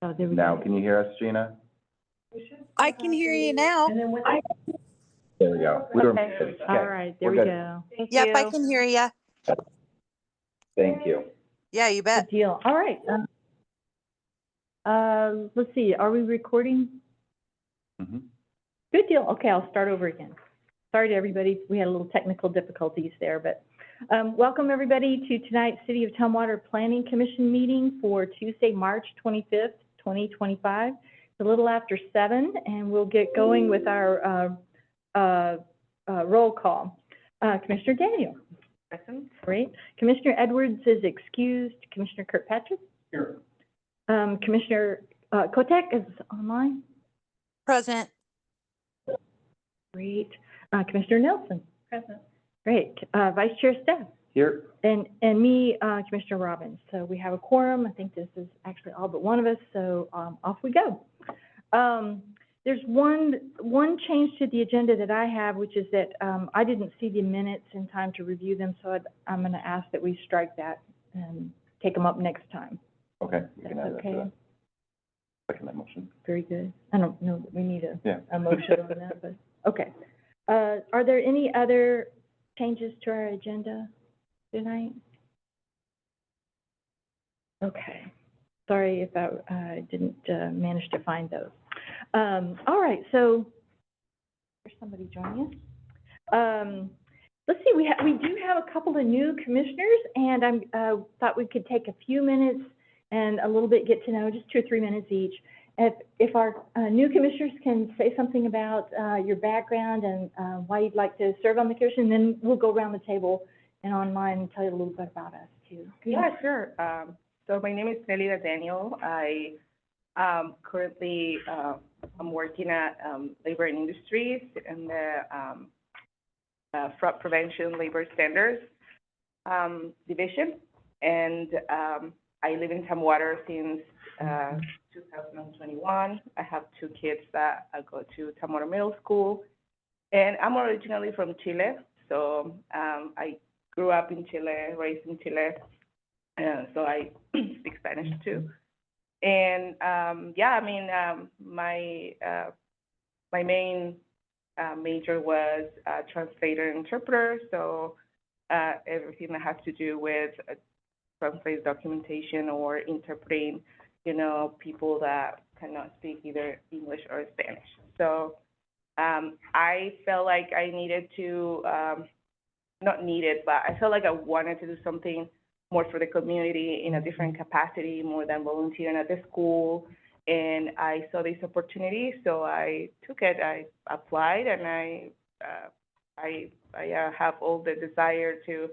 Oh, there we Now, go. can you hear us, Gina? I can hear you now. And then what? There we go. We were Okay. muted. All Okay, right, there we're we good. go. Thank Yep, I you. can hear you. Thank you. Yeah, you bet. Good deal. All right. Let's see, are we recording? Mhm. Good deal. Okay, I'll start over again. Sorry to everybody, we had a little technical difficulties there, but welcome everybody to tonight's City of Tumwater Planning Commission meeting for Tuesday, March 25th, 2025. It's a little after 7, and we'll get going with our roll call. Commissioner Daniel. Present. Great. Commissioner Edwards is excused. Commissioner Kirkpatrick? Here. Commissioner Kotek is online. Present. Great. Commissioner Nelson? Present. Great. Vice Chair Steph? Here. And me, Commissioner Robbins. So we have a quorum. I think this is actually all but one of us, so off we go. There's one change to the agenda that I have, which is that I didn't see the minutes in time to review them, so I'm going to ask that we strike that and take them up next time. Okay, we can That's add that to okay. that. Second that motion. Very good. I don't know that we need Yeah. a motion on that, but, okay. Are there any other changes to our agenda tonight? Okay. Sorry if I didn't manage to find those. All right, so there's somebody joining us. Let's see, we do have a couple of new commissioners, and I thought we could take a few minutes and a little bit get to know, just 2 or 3 minutes each. If our new commissioners can say something about your background and why you'd like to serve on the commission, then we'll go around the table and online and tell you a little bit about us too. Yeah, sure. So my name is Nelida Daniel. I currently I'm working at Labor and Industries in the Fraud Prevention Labor Standards Division, and I live in Tumwater since 2021. I have 2 kids that go to Tumwater Middle School, and I'm originally from Chile, so I grew up in Chile, raised in Chile, so I speak Spanish too. And yeah, I mean, my main major was translator and interpreter, so everything that has to do with translate documentation or interpreting, you know, people that cannot speak either English or Spanish. So I felt like I needed to, not needed, but I felt like I wanted to do something more for the community in a different capacity, more than volunteering at the school. And I saw this opportunity, so I took it. I applied, and I have all the desire to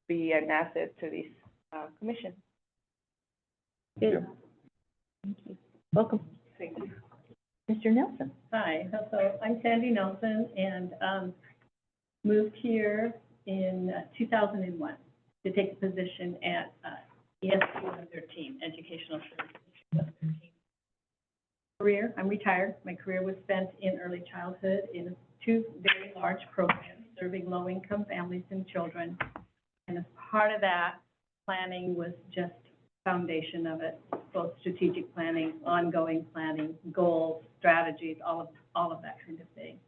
be an asset to this commission. Good. Thank you. Welcome. Thank you. Mr. Nelson. Hi, so I'm Sandy Nelson, and moved here in 2001 to take the position at ESP 113, Educational Services 113. Career, I'm retired. My career was spent in early childhood in 2 very large programs serving low-income families and children. And as part of that, planning was just foundation of it, both strategic planning, ongoing planning, goals, strategies, all of that kind of thing.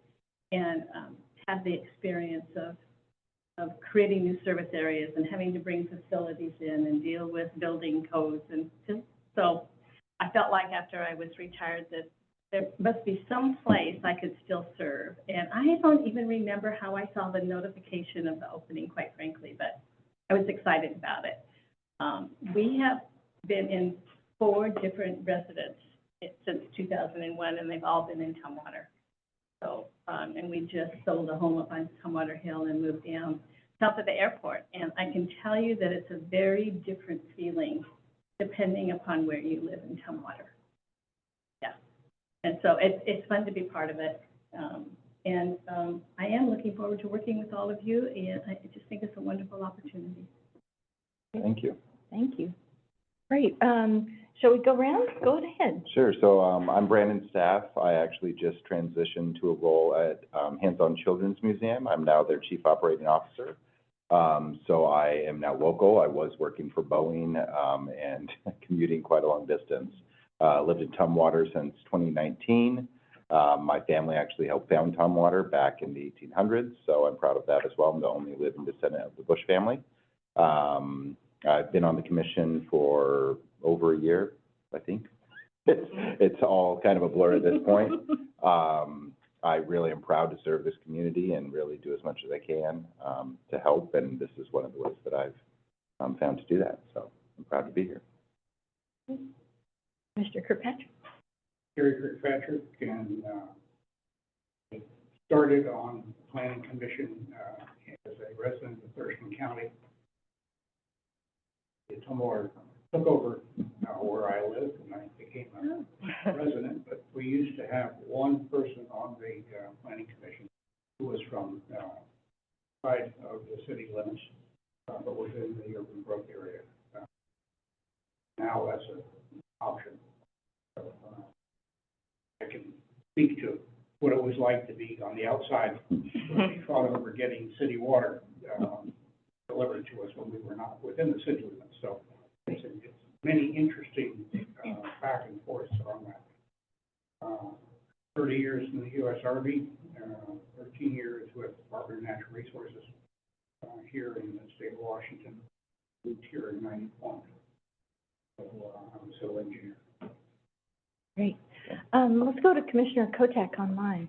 And had the experience of creating new service areas and having to bring facilities in and deal with building codes. And so I felt like after I was retired that there must be some place I could still serve. And I don't even remember how I saw the notification of the opening, quite frankly, but I was excited about it. We have been in 4 different residences since 2001, and they've all been in Tumwater. So, and we just sold a home up on Tumwater Hill and moved down south of the airport. And I can tell you that it's a very different feeling depending upon where you live in Tumwater. Yeah. And so it's fun to be part of it. I am looking forward to working with all of you, and I just think it's a wonderful opportunity. Thank you. Thank you. Great. Shall we go around? Go ahead. Sure. So I'm Brandon Staff. I actually just transitioned to a role at Hands-On Children's Museum. I'm now their Chief Operating Officer. So I am now local. I was working for Boeing and commuting quite a long distance. Lived in Tumwater since 2019. My family actually helped found Tumwater back in the 1800s, so I'm proud of that as well. I'm the only living descendant of the Bush family. I've been on the commission for over a year, I think. It's all kind of a blur at this point. I really am proud to serve this community and really do as much as I can to help, and this is one of the ways that I've found to do that. So I'm proud to be here. Mr. Kirkpatrick? Gary Kirkpatrick, and I started on the Planning Commission as a resident of Thurston County. Tumwater took over where I live, and I became a resident, but we used to have one person on the Planning Commission who was from outside of the city limits, but within the urban growth area. Now that's an option. So, I can speak to what it was like to be on the outside when we fought over getting city water delivered to us when we were not within the city limits. So it's many interesting back and forth on that. 30 years in the U.S. Army, 13 years with the Department of Natural Resources here in the state of Washington. Moved here in 91. So I'm a civil engineer. Great. Let's go to Commissioner Kotek online.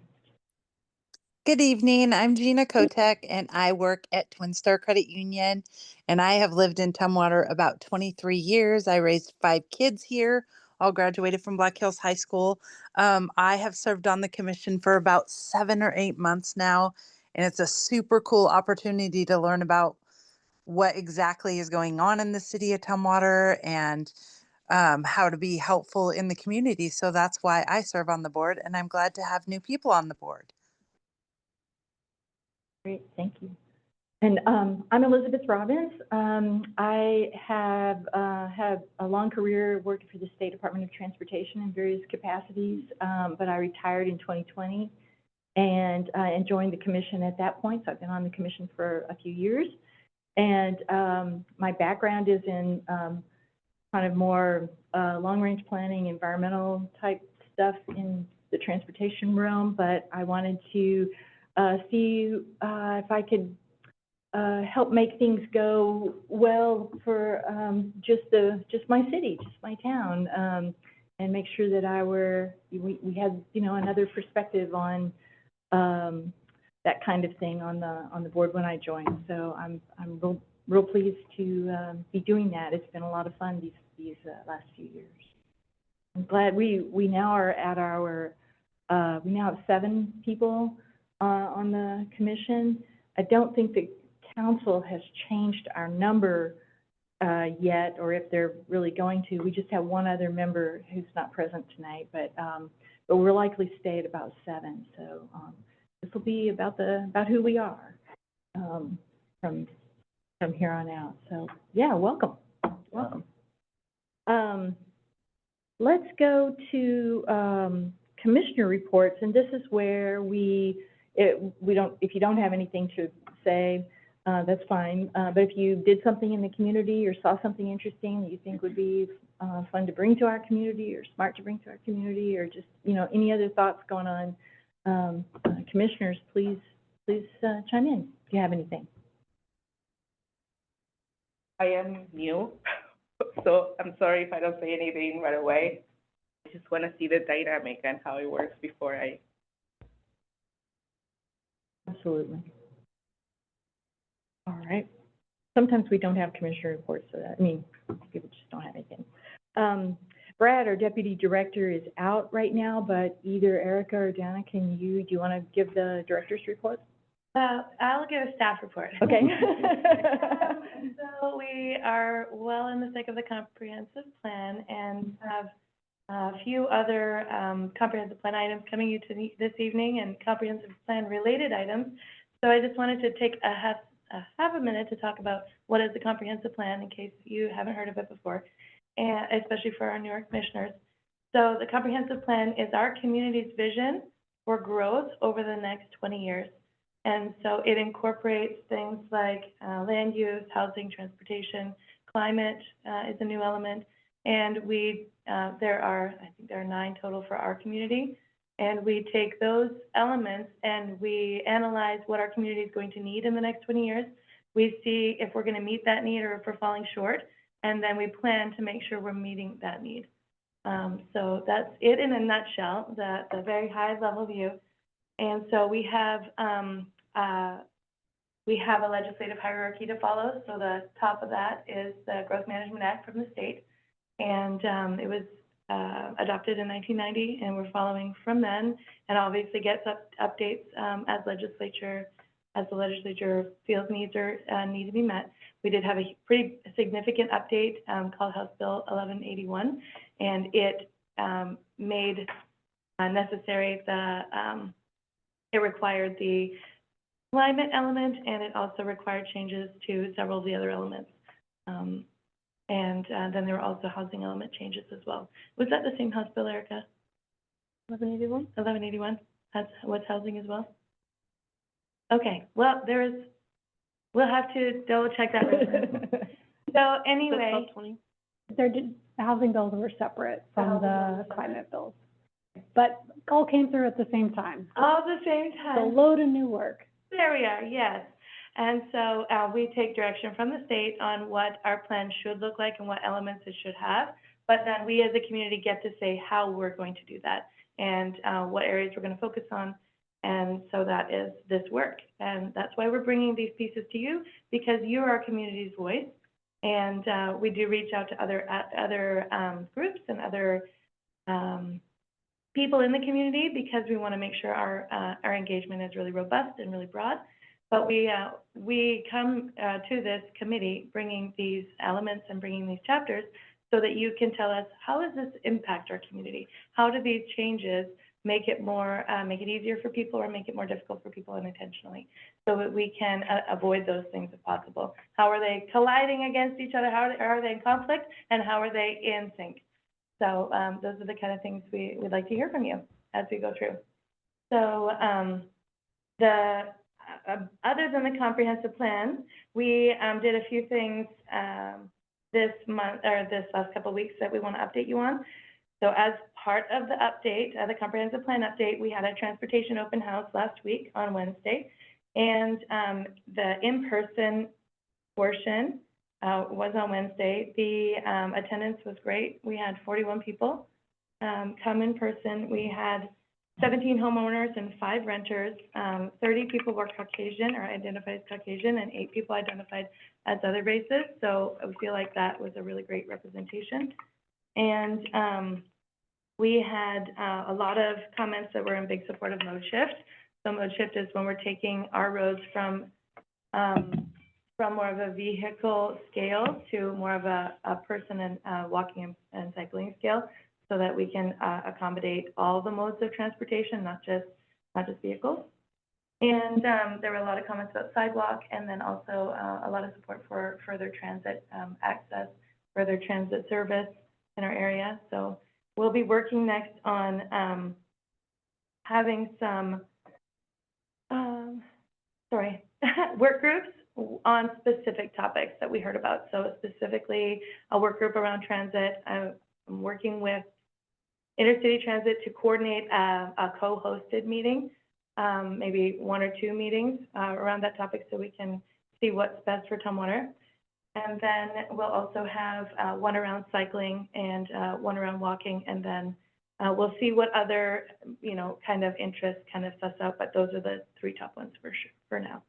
Good evening. I'm Gina Kotek, and I work at Twin Star Credit Union, and I have lived in Tumwater about 23 years. I raised 5 kids here, all graduated from Black Hills High School. I have served on the commission for about 7 or 8 months now, and it's a super cool opportunity to learn about what exactly is going on in the city of Tumwater and how to be helpful in the community. So that's why I serve on the board, and I'm glad to have new people on the board. Great, thank you. And I'm Elizabeth Robbins. I have had a long career working for the State Department of Transportation in various capacities, but I retired in 2020 and joined the commission at that point. So I've been on the commission for a few years. And my background is in kind of more long-range planning, environmental type stuff in the transportation realm, but I wanted to see if I could help make things go well for just my city, just my town, and make sure that we had, you know, another perspective on that kind of thing on the board when I joined. So I'm real pleased to be doing that. It's been a lot of fun these last few years. I'm glad we now are at our we now have 7 people on the commission. I don't think the council has changed our number yet, or if they're really going to. We just have one other member who's not present tonight, but we're likely to stay at about 7. So this will be about who we are from here on out. So yeah, welcome. Let's go to commissioner reports, and this is where if you don't have anything to say, that's fine. But if you did something in the community or saw something interesting that you think would be fun to bring to our community or smart to bring to our community, or just, you know, any other thoughts going on, commissioners, please chime in if you have anything. I am new, so I'm sorry if I don't say anything right away. I just want to see the dynamic and how it works before I. Absolutely. All right. Sometimes we don't have commissioner reports, so that, I mean, people just don't have anything. Brad, our deputy director, is out right now, but either Erica or Dana, do you want to give the director's report? I'll give a staff report. Okay. So we are well in the thick of the comprehensive plan and have a few other comprehensive plan items coming you to this evening, and comprehensive plan related items. So I just wanted to take half a minute to talk about what is the comprehensive plan, in case you haven't heard of it before, and especially for our newer commissioners. So the comprehensive plan is our community's vision for growth over the next 20 years. And so it incorporates things like land use, housing, transportation, climate is a new element, And there are 9 total for our community. And we take those elements and we analyze what our community is going to need in the next 20 years. We see if we're going to meet that need or if we're falling short, and then we plan to make sure we're meeting that need. So that's it in a nutshell, the very high level view. And so we have a legislative hierarchy to follow. So the top of that is the Growth Management Act from the state. And it was adopted in 1990, and we're following from then, and obviously gets updates as the legislature feels needs need to be met. We did have a pretty significant update called House Bill 1181, and it made necessary it required the climate element, and it also required changes to several of the other elements. And then there were also housing element changes as well. Was that the same House bill, Erica? 1181? 1181, what's housing as well? Okay, well, we'll have to double check that. So anyway. The housing bills were separate from the climate bills, but all came through at the same time. All at the same time. So load of new work. There we are, yes. And so we take direction from the state on what our plan should look like and what elements it should have. But then we as a community get to say how we're going to do that and what areas we're going to focus on. And so that is this work. And that's why we're bringing these pieces to you, because you're our community's voice. And we do reach out to other groups and other people in the community, because we want to make sure our engagement is really robust and really broad. But we come to this committee bringing these elements and bringing these chapters so that you can tell us, how does this impact our community? How do these changes make it easier for people or make it more difficult for people unintentionally, so that we can avoid those things if possible? How are they colliding against each other? How are they in conflict? And how are they in sync? So those are the kind of things we'd like to hear from you as we go through. So other than the comprehensive plan, we did a few things this month, or this last couple of weeks, that we want to update you on. So as part of the update, the comprehensive plan update, we had a transportation open house last week on Wednesday, and the in-person portion was on Wednesday. The attendance was great. We had 41 people come in person. We had 17 homeowners and 5 renters. 30 people were Caucasian or identified as Caucasian, and 8 people identified as other races. So I feel like that was a really great representation. And we had a lot of comments that were in big support of mode shift. So mode shift is when we're taking our roads from more of a vehicle scale to more of a person and walking and cycling scale, so that we can accommodate all the modes of transportation, not just vehicles. And there were a lot of comments about sidewalk, and then also a lot of support for further transit access, further transit service in our area. So we'll be working next on having some work groups on specific topics that we heard about. So specifically, a work group around transit. I'm working with Intercity Transit to coordinate a co-hosted meeting, maybe 1 or 2 meetings around that topic, so we can see what's best for Tumwater. And then we'll also have one around cycling and one around walking, and then we'll see what other, kind of interests kind of suss out, but those are the 3 top ones for now.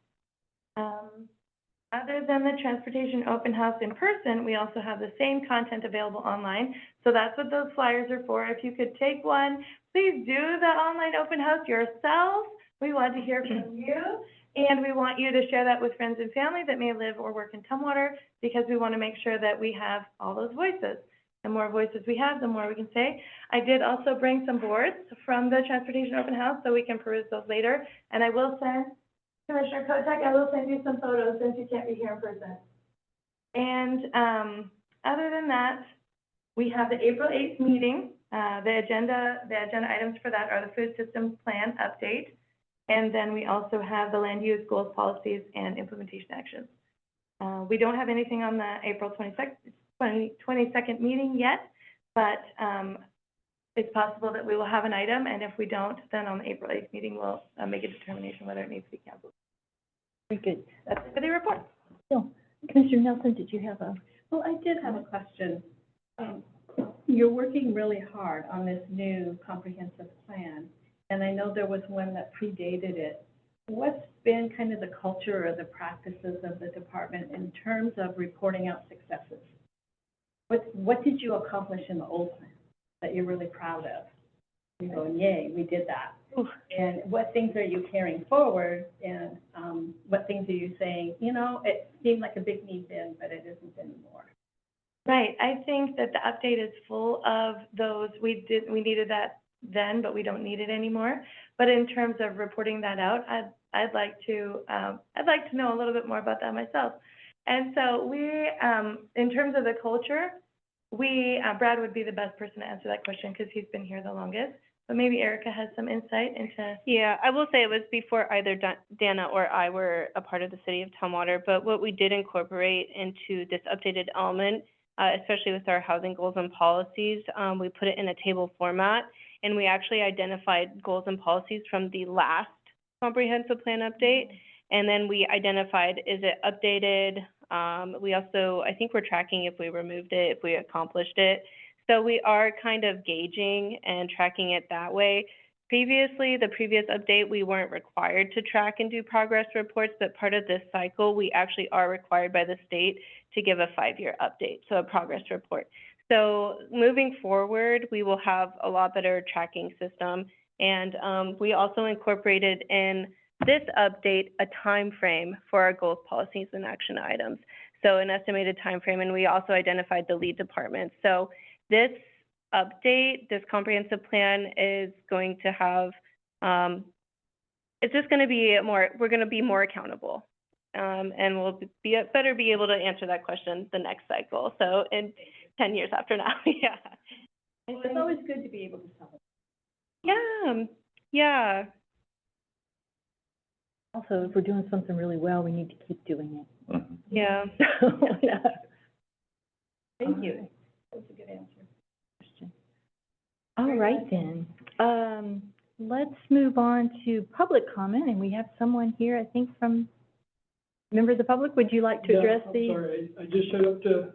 Other than the transportation open house in person, we also have the same content available online. So that's what those flyers are for. If you could take one, please do the online open house yourself. We want to hear from you. And we want you to share that with friends and family that may live or work in Tumwater, because we want to make sure that we have all those voices. The more voices we have, the more we can say. I did also bring some boards from the transportation open house, so we can peruse those later. And I will send Commissioner Kotek, I will send you some photos since you can't be here in person. And other than that, we have the April 8th meeting. The agenda items for that are the food systems plan update. And then we also have the land use goals, policies, and implementation actions. We don't have anything on the April 22nd 22nd meeting yet, but it's possible that we will have an item, and if we don't, then on the April 8th meeting, we'll make a determination whether it needs to be canceled. Very good. That's it for the report. So, Commissioner Nelson, did you have a? Well, I did have a question. You're working really hard on this new comprehensive plan, and I know there was one that predated it. What's been kind of the culture or the practices of the department in terms of reporting out successes? What did you accomplish in the old plan that you're really proud of? You're going, yay, we did that. Oof. And what things are you carrying forward, and what things are you saying, you know, it seemed like a big need then, but it isn't anymore? Right, I think that the update is full of those, we needed that then, but we don't need it anymore. But in terms of reporting that out, I'd like to know a little bit more about that myself. And so we, in terms of the culture, Brad would be the best person to answer that question because he's been here the longest. But maybe Erica has some insight into. Yeah, I will say it was before either Dana or I were a part of the city of Tumwater, but what we did incorporate into this updated element, especially with our housing goals and policies, we put it in a table format, and we actually identified goals and policies from the last comprehensive plan update, and then we identified, is it updated? We also, I think we're tracking if we removed it, if we accomplished it. So we are kind of gauging and tracking it that way. Previously, the previous update, we weren't required to track and do progress reports, but part of this cycle, we actually are required by the state to give a 5-year update, so a progress report. So moving forward, we will have a lot better tracking system. And we also incorporated in this update a time frame for our goals, policies, and action items. So an estimated time frame, and we also identified the lead departments. So this update, this comprehensive plan is going to have, it's just going to be we're going to be more accountable. And we'll better be able to answer that question the next cycle. So in 10 years after now, yeah. Well, it's always good to be able to tell it. Yeah, yeah. Also, if we're doing something really well, we need to keep doing it. Mhm. Yeah. Thank you. That's a good answer. All right then, let's move on to public comment, and we have someone here, I think, from member of the public. Would you like to address the? I'm sorry, I just showed up to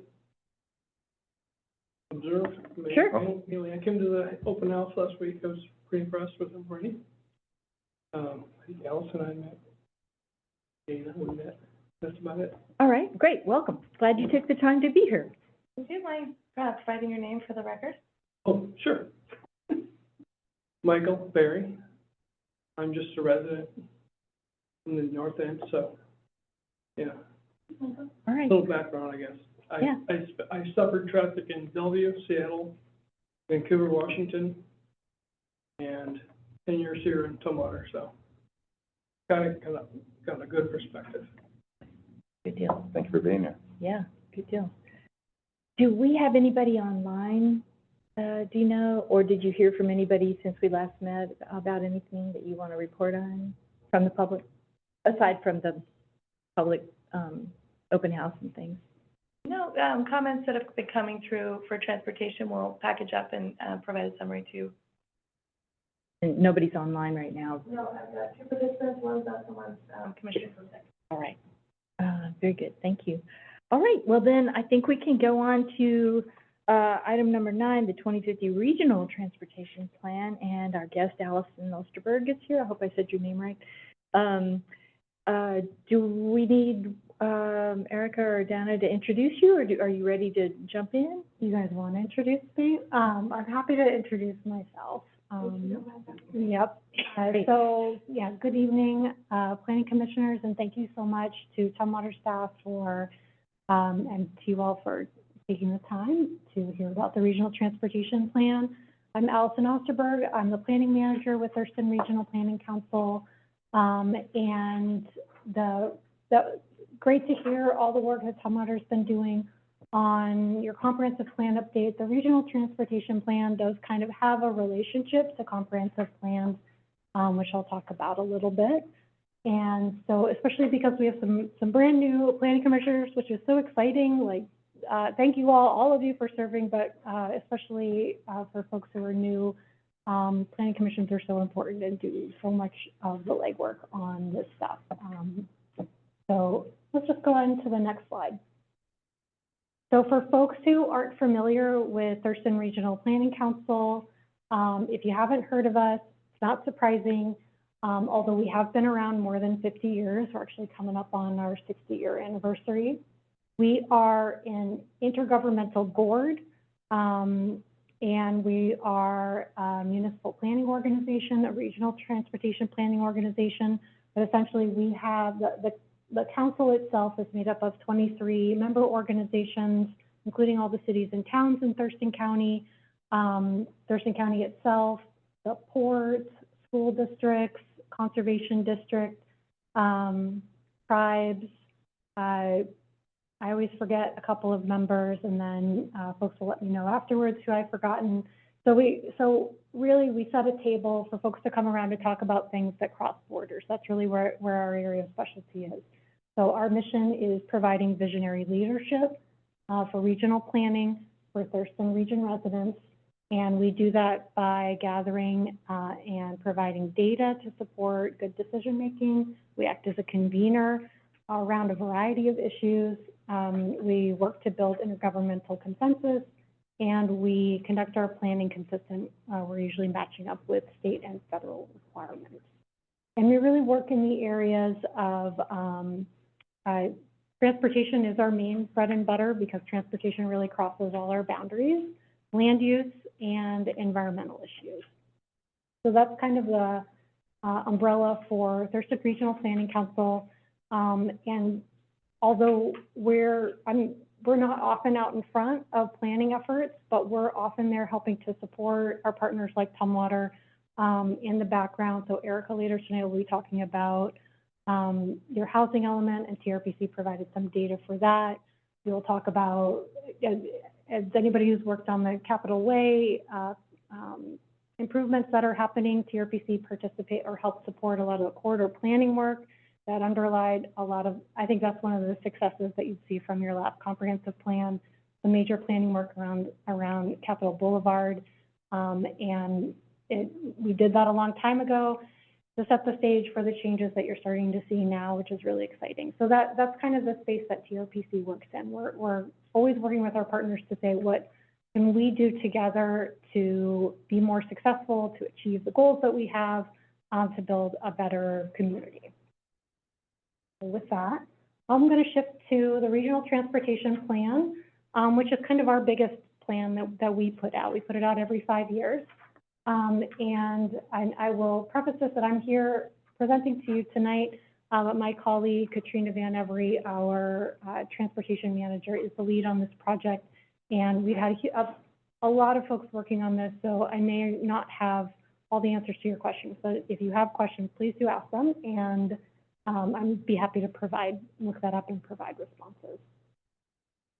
observe. Sure. I came to the open house last week. I was pretty impressed with everybody. I think Alice and I met. Dana, we met. That's about it. All right, great, welcome. Glad you took the time to be here. Would you mind providing your name for the record? Oh, sure. Michael Berry. I'm just a resident in the north end, so, yeah. All right, Little background, I guess. Yeah. I suffered traffic in Bellevue, Seattle, Vancouver, Washington, and 10 years here in Tumwater, so got a good perspective. good deal. Thank you for being here. Yeah, good deal. Do we have anybody online, do you know, or did you hear from anybody since we last met about anything that you want to report on from the public, aside from the public open house and things? No, comments that have been coming through for transportation, we'll package up and provide a summary too. And nobody's online right now. No, I've got 2 participants, one's us and one's Commissioner Kotek. All right. Very good, thank you. All right, well then, I think we can go on to item number 9, the 2050 Regional Transportation Plan, and our guest, Allison Osterberg, is here. I hope I said your name right. Do we need Erica or Dana to introduce you, or are you ready to jump in? You guys want to introduce me? I'm happy to introduce myself. Yep. So, yeah, good evening, planning commissioners, and thank you so much to Tumwater staff for, and to you all for taking the time to hear about the Regional Transportation Plan. I'm Allison Osterberg. I'm the planning manager with Thurston Regional Planning Council. And great to hear all the work that Tumwater's been doing on your comprehensive plan update. The Regional Transportation Plan does kind of have a relationship to comprehensive plans, which I'll talk about a little bit. And so, especially because we have some brand new planning commissioners, which is so exciting, like thank you all of you for serving, but especially for folks who are new. Planning commissions are so important and do so much of the legwork on this stuff. So let's just go on to the next slide. So for folks who aren't familiar with Thurston Regional Planning Council, if you haven't heard of us, it's not surprising. Although we have been around more than 50 years, we're actually coming up on our 60-year anniversary. We are an intergovernmental board, and we are a municipal planning organization, a regional transportation planning organization. But essentially, we have the council itself is made up of 23 member organizations, including all the cities and towns in Thurston County, Thurston County itself, the ports, school districts, conservation district, tribes. I always forget a couple of members, and then folks will let me know afterwards who I've forgotten. So really we set a table for folks to come around to talk about things that cross borders. That's really where our area of specialty is. So our mission is providing visionary leadership for regional planning for Thurston region residents. And we do that by gathering and providing data to support good decision making. We act as a convener around a variety of issues. We work to build intergovernmental consensus, and we conduct our planning consistent. We're usually matching up with state and federal requirements. And we really work in the areas of transportation is our main bread and butter, because transportation really crosses all our boundaries, land use, and environmental issues. So that's kind of the umbrella for Thurston Regional Planning Council. And although we're not often out in front of planning efforts, but we're often there helping to support our partners like Tumwater in the background. So Erica later tonight will be talking about your housing element, and TRPC provided some data for that. We'll talk about, as anybody who's worked on the Capitol Way improvements that are happening, TRPC participate or help support a lot of the corridor planning work that underlied a lot of, I think that's one of the successes that you'd see from your last comprehensive plan, the major planning work around Capitol Boulevard. And we did that a long time ago to set the stage for the changes that you're starting to see now, which is really exciting. So that's kind of the space that TRPC works in. We're always working with our partners to say, what can we do together to be more successful, to achieve the goals that we have, to build a better community. So with that, I'm going to shift to the Regional Transportation Plan, which is kind of our biggest plan that we put out. We put it out every 5 years. And I will preface this that I'm here presenting to you tonight, but my colleague, Katrina Van Every, our transportation manager, is the lead on this project. And we've had a lot of folks working on this, so I may not have all the answers to your questions. But if you have questions, please do ask them, and I'd be happy to look that up and provide responses.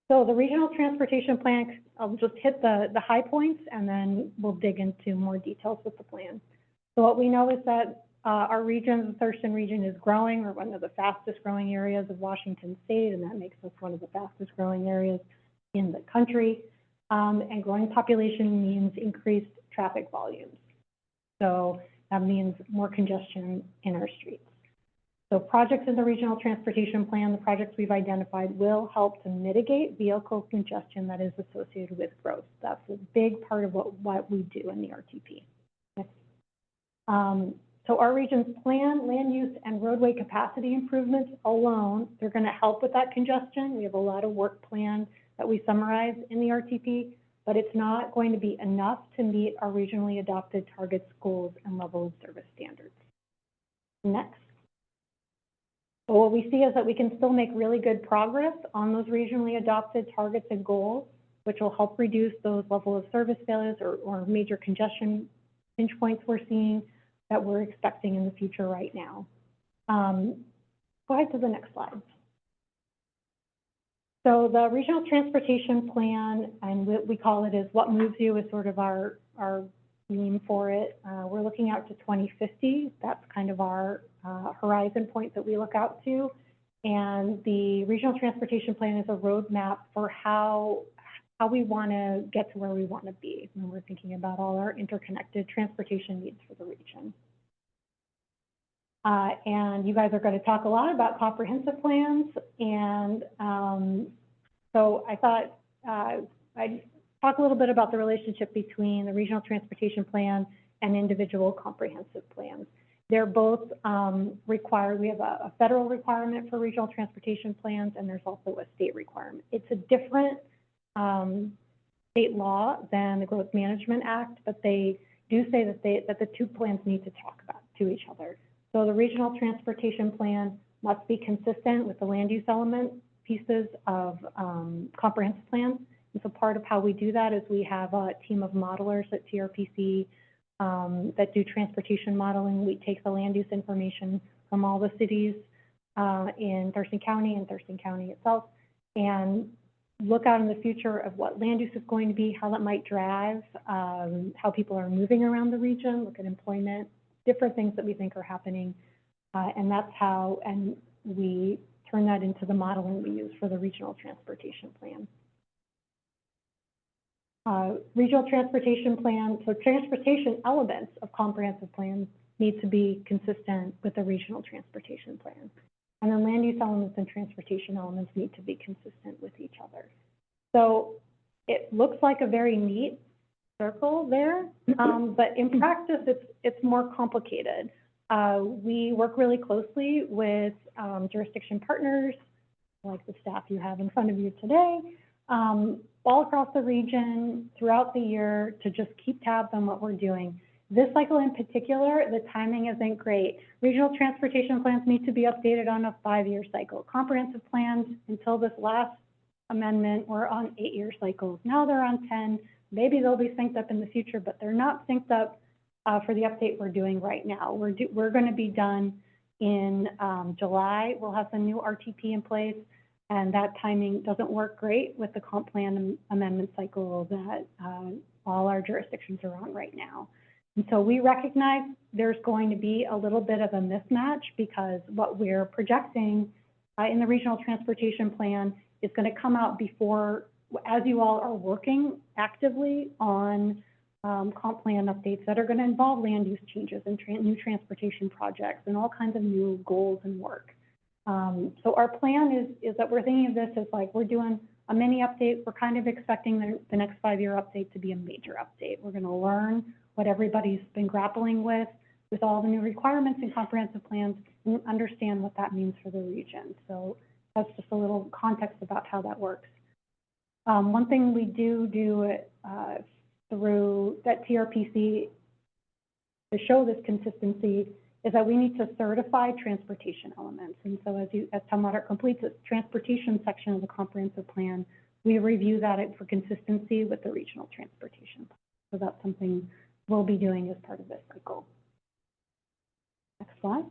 So the Regional Transportation Plan, I'll just hit the high points, and then we'll dig into more details with the plan. So what we know is that our region, the Thurston region, is growing. We're one of the fastest growing areas of Washington State, and that makes us one of the fastest growing areas in the country. And growing population means increased traffic volumes. So that means more congestion in our streets. So projects in the Regional Transportation Plan, the projects we've identified, will help to mitigate vehicle congestion that is associated with growth. That's a big part of what we do in the RTP. So our region's plan, land use, and roadway capacity improvements alone, they're going to help with that congestion. We have a lot of work planned that we summarize in the RTP, but it's not going to be enough to meet our regionally adopted targets, goals, and level of service standards. Next. So what we see is that we can still make really good progress on those regionally adopted targets and goals, which will help reduce those level of service failures or major congestion pinch points we're seeing that we're expecting in the future right now. Go ahead to the next slide. So the Regional Transportation Plan, and what we call it is What Moves You, is sort of our theme for it. We're looking out to 2050. That's kind of our horizon point that we look out to. And the regional transportation plan is a roadmap for how we want to get to where we want to be when we're thinking about all our interconnected transportation needs for the region. And you guys are going to talk a lot about comprehensive plans, and so I thought I'd talk a little bit about the relationship between the regional transportation plan and individual comprehensive plans. They're both required. We have a federal requirement for regional transportation plans, and there's also a state requirement. It's a different state law than the Growth Management Act, but they do say that the two plans need to talk about to each other. So the regional transportation plan must be consistent with the land use element pieces of comprehensive plans. And so part of how we do that is we have a team of modelers at TRPC that do transportation modeling. We take the land use information from all the cities in Thurston County and Thurston County itself and look out in the future of what land use is going to be, how that might drive, how people are moving around the region, look at employment, different things that we think are happening. And that's how, and we turn that into the modeling we use for the regional transportation plan. Regional transportation plan, so transportation elements of comprehensive plans need to be consistent with the regional transportation plan. And then land use elements and transportation elements need to be consistent with each other. So it looks like a very neat circle there, but in practice, it's more complicated. We work really closely with jurisdiction partners, like the staff you have in front of you today, all across the region throughout the year to just keep tabs on what we're doing. This cycle in particular, the timing isn't great. Regional transportation plans need to be updated on a 5-year cycle. Comprehensive plans, until this last amendment, were on 8-year cycles. Now they're on 10. Maybe they'll be synced up in the future, but they're not synced up for the update we're doing right now. We're going to be done in July. We'll have some new RTP in place, and that timing doesn't work great with the comp plan amendment cycle that all our jurisdictions are on right now. And so we recognize there's going to be a little bit of a mismatch because what we're projecting in the regional transportation plan is going to come out before, as you all are working actively on comp plan updates that are going to involve land use changes and new transportation projects and all kinds of new goals and work. So our plan is that we're thinking of this as like we're doing a mini update. We're kind of expecting the next 5-year update to be a major update. We're going to learn what everybody's been grappling with all the new requirements and comprehensive plans, and understand what that means for the region. So that's just a little context about how that works. One thing we do through that TRPC to show this consistency is that we need to certify transportation elements. And so as Tumwater completes its transportation section of the comprehensive plan, we review that for consistency with the regional transportation plan. So that's something we'll be doing as part of this cycle. Next slide.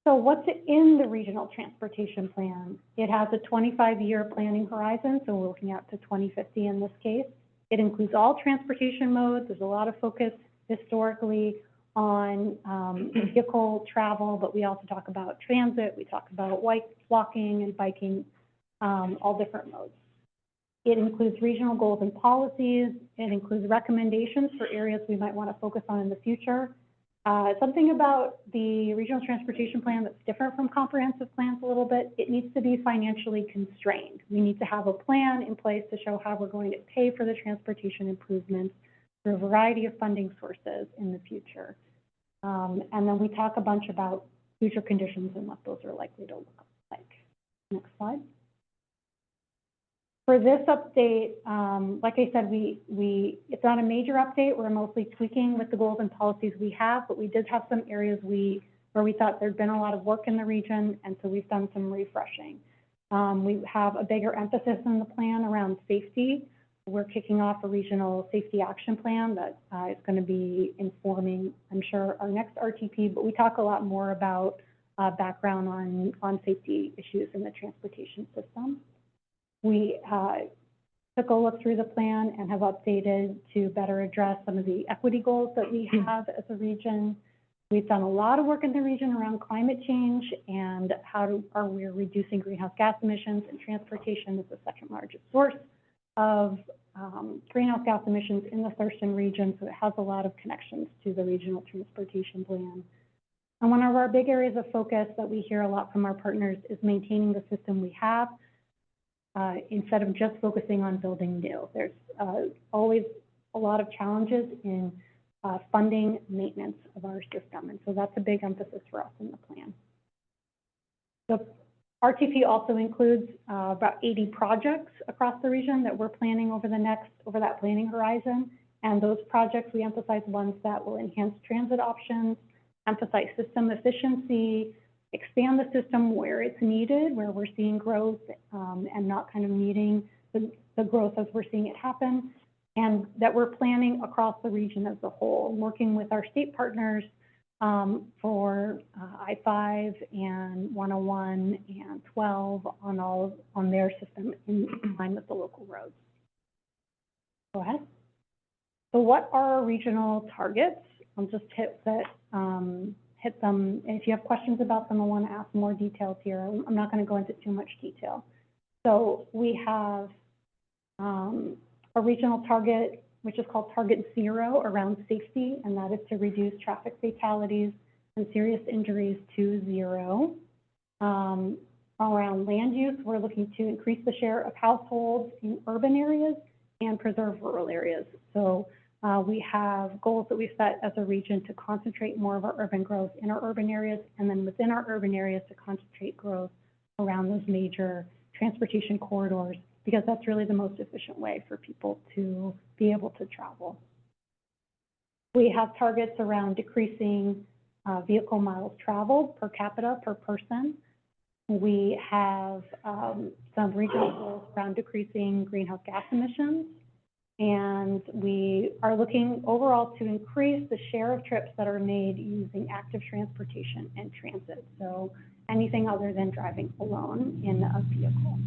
So what's in the regional transportation plan? It has a 25-year planning horizon, so we're looking out to 2050 in this case. It includes all transportation modes. There's a lot of focus historically on vehicle travel, but we also talk about transit. We talk about walking and biking, all different modes. It includes regional goals and policies. It includes recommendations for areas we might want to focus on in the future. Something about the regional transportation plan that's different from comprehensive plans a little bit, it needs to be financially constrained. We need to have a plan in place to show how we're going to pay for the transportation improvements through a variety of funding sources in the future. And then we talk a bunch about future conditions and what those are likely to look like. Next slide. For this update, like I said, it's not a major update. We're mostly tweaking with the goals and policies we have, but we did have some areas where we thought there'd been a lot of work in the region, and so we've done some refreshing. We have a bigger emphasis in the plan around safety. We're kicking off a regional safety action plan that is going to be informing, I'm sure, our next RTP, but we talk a lot more about background on safety issues in the transportation system. We took a look through the plan and have updated to better address some of the equity goals that we have as a region. We've done a lot of work in the region around climate change and are we reducing greenhouse gas emissions, and transportation is the second largest source of greenhouse gas emissions in the Thurston region, so it has a lot of connections to the regional transportation plan. And one of our big areas of focus that we hear a lot from our partners is maintaining the system we have instead of just focusing on building new. There's always a lot of challenges in funding maintenance of our system, and so that's a big emphasis for us in the plan. The RTP also includes about 80 projects across the region that we're planning over that planning horizon, and those projects, we emphasize ones that will enhance transit options, emphasize system efficiency, expand the system where it's needed, where we're seeing growth and not kind of needing the growth as we're seeing it happen, and that we're planning across the region as a whole, working with our state partners for I-5 and 101 and 12 on their system in line with the local roads. Go ahead. So what are our regional targets? I'll just hit them. If you have questions about them, I want to ask more details here. I'm not going to go into too much detail. So we have a regional target, which is called Target Zero, around safety, and that is to reduce traffic fatalities and serious injuries to zero. Around land use, we're looking to increase the share of households in urban areas and preserve rural areas. So we have goals that we set as a region to concentrate more of our urban growth in our urban areas, and then within our urban areas to concentrate growth around those major transportation corridors, because that's really the most efficient way for people to be able to travel. We have targets around decreasing vehicle miles traveled per capita per person. We have some regional goals around decreasing greenhouse gas emissions. And we are looking overall to increase the share of trips that are made using active transportation and transit. So anything other than driving alone in a vehicle.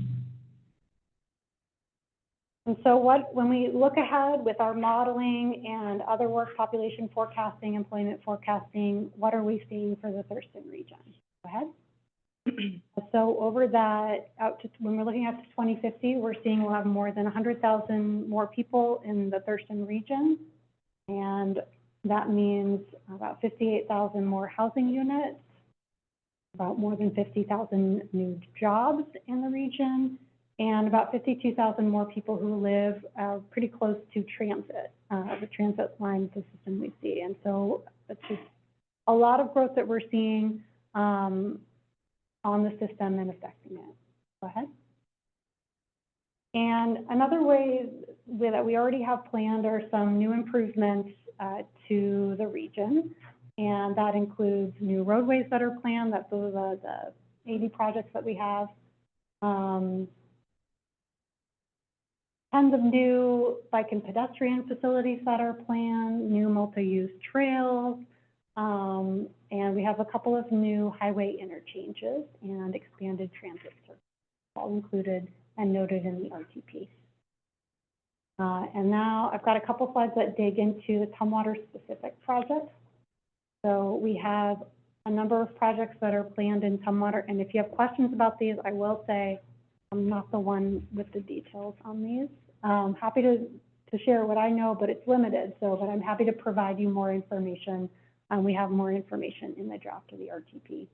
And so when we look ahead with our modeling and other work, population forecasting, employment forecasting, what are we seeing for the Thurston region? Go ahead. So over that, when we're looking out to 2050, we're seeing we'll have more than 100,000 more people in the Thurston region. And that means about 58,000 more housing units, about more than 50,000 new jobs in the region, and about 52,000 more people who live pretty close to transit, the transit line system we see. And so it's just a lot of growth that we're seeing on the system and affecting it. Go ahead. And another way that we already have planned are some new improvements to the region. And that includes new roadways that are planned. That's the 80 projects that we have. Tons of new bike and pedestrian facilities that are planned, new multi-use trails, and we have a couple of new highway interchanges and expanded transit services, all included and noted in the RTP. And now I've got a couple slides that dig into the Tumwater specific projects. So we have a number of projects that are planned in Tumwater, and if you have questions about these, I will say I'm not the one with the details on these. Happy to share what I know, but it's limited. But I'm happy to provide you more information. We have more information in the draft of the RTP.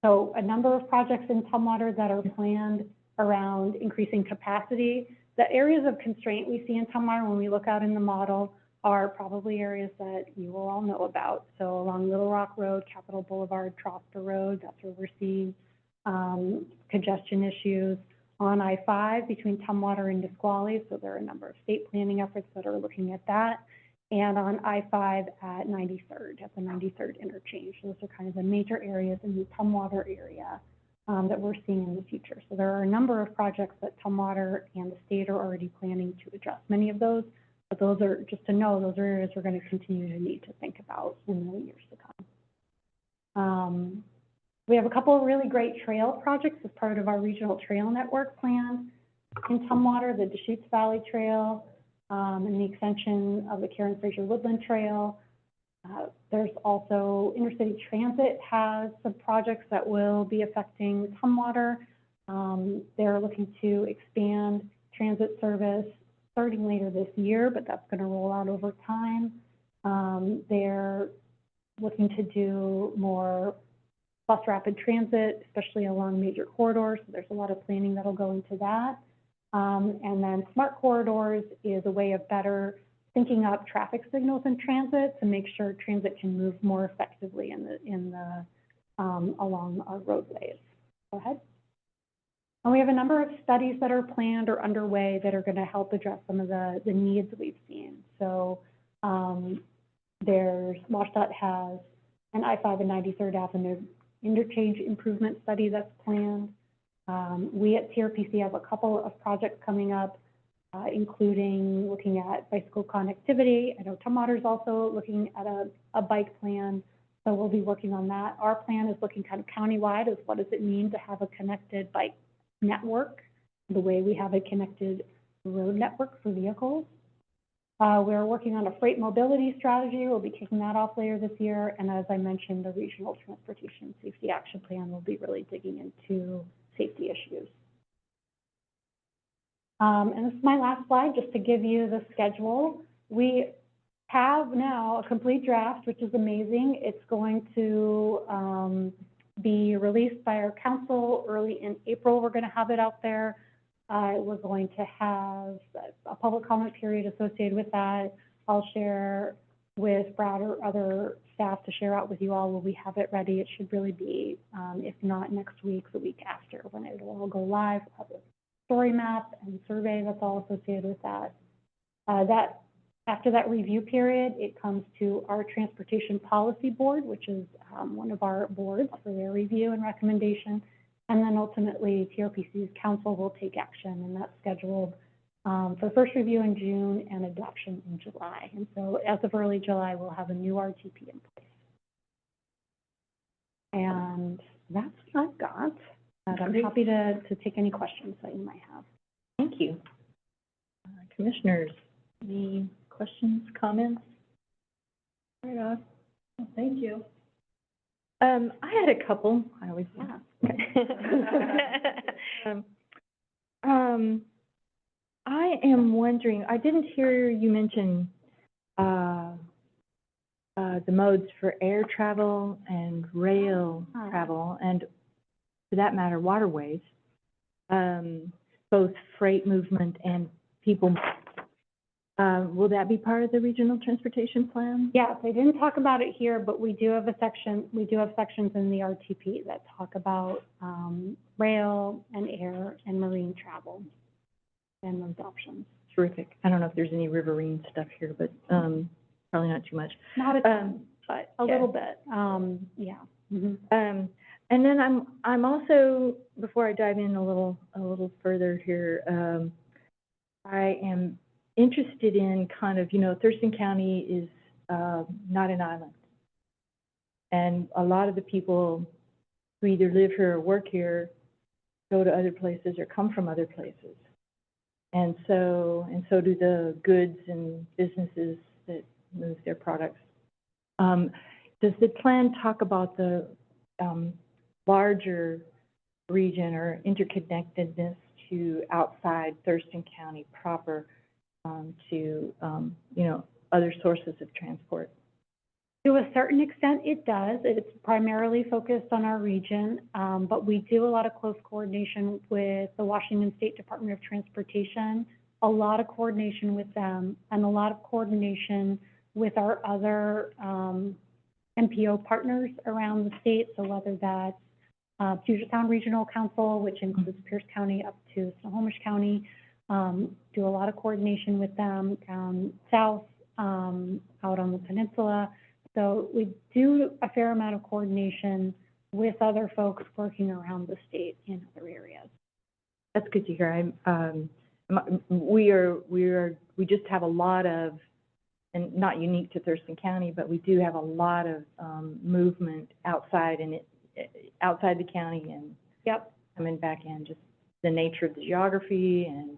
So a number of projects in Tumwater that are planned around increasing capacity. The areas of constraint we see in Tumwater when we look out in the model are probably areas that you will all know about. So along Little Rock Road, Capitol Boulevard, Trosper Road, that's where we're seeing congestion issues. On I-5 between Tumwater and Nisqually, so there are a number of state planning efforts that are looking at that. And on I-5 at 93rd, at the 93rd interchange. Those are kind of the major areas in the Tumwater area that we're seeing in the future. So there are a number of projects that Tumwater and the state are already planning to address many of those, but those are, just to know, those are areas we're going to continue to need to think about in the years to come. We have a couple of really great trail projects as part of our regional trail network plan in Tumwater, the Deschutes Valley Trail, and the extension of the Karen Fraser Woodland Trail. There's also Intercity Transit has some projects that will be affecting Tumwater. They're looking to expand transit service starting later this year, but that's going to roll out over time. They're looking to do more bus rapid transit, especially along major corridors. So there's a lot of planning that'll go into that. And then smart corridors is a way of better syncing up traffic signals in transit to make sure transit can move more effectively along our roadways. Go ahead. And we have a number of studies that are planned or underway that are going to help address some of the needs we've seen. So WashDOT has an I-5 and 93rd Avenue interchange improvement study that's planned. We at TRPC have a couple of projects coming up, including looking at bicycle connectivity. I know Tumwater's also looking at a bike plan, so we'll be working on that. Our plan is looking kind of countywide as what does it mean to have a connected bike network, the way we have a connected road network for vehicles. We're working on a freight mobility strategy. We'll be kicking that off later this year. And as I mentioned, the Regional Transportation Safety Action Plan will be really digging into safety issues. And this is my last slide, just to give you the schedule. We have now a complete draft, which is amazing. It's going to be released by our council early in April. We're going to have it out there. We're going to have a public comment period associated with that. I'll share with Brad or other staff to share out with you all when we have it ready. It should really be, if not next week, the week after, when it will all go live. We'll have a story map and survey that's all associated with that. After that review period, it comes to our Transportation Policy Board, which is one of our boards for their review and recommendation. And then ultimately, TRPC's council will take action, and that's scheduled for first review in June and adoption in July. And so as of early July, we'll have a new RTP in place. And that's what I've got. And I'm happy to take any questions that you might have. Thank you. Commissioners, any questions, comments? Right on. Well, thank you. I had a couple. I always ask. I am wondering, I didn't hear you mention the modes for air travel and rail travel, and for that matter, waterways, both freight movement and people. Will that be part of the regional transportation plan? Yes, I didn't talk about it here, but we do have sections in the RTP that talk about rail and air and marine travel and those options. Terrific. I don't know if there's any riverine stuff here, but probably not too much. Not a ton, but a little bit. Yeah. Mm-hmm. And then I'm also, before I dive in a little further here, I am interested in kind of, Thurston County is not an island. And a lot of the people who either live here or work here go to other places or come from other places. And so do the goods and businesses that move their products. Does the plan talk about the larger region or interconnectedness to outside Thurston County proper, to other sources of transport? To a certain extent, it does. It's primarily focused on our region, but we do a lot of close coordination with the Washington State Department of Transportation, a lot of coordination with them, and a lot of coordination with our other MPO partners around the state. So whether that's Puget Sound Regional Council, which includes Pierce County up to Snohomish County, do a lot of coordination with them down south, out on the peninsula. So we do a fair amount of coordination with other folks working around the state in other areas. That's good to hear. We just have a lot of, and not unique to Thurston County, but we do have a lot of movement outside outside the county and coming back in, just the nature of the geography and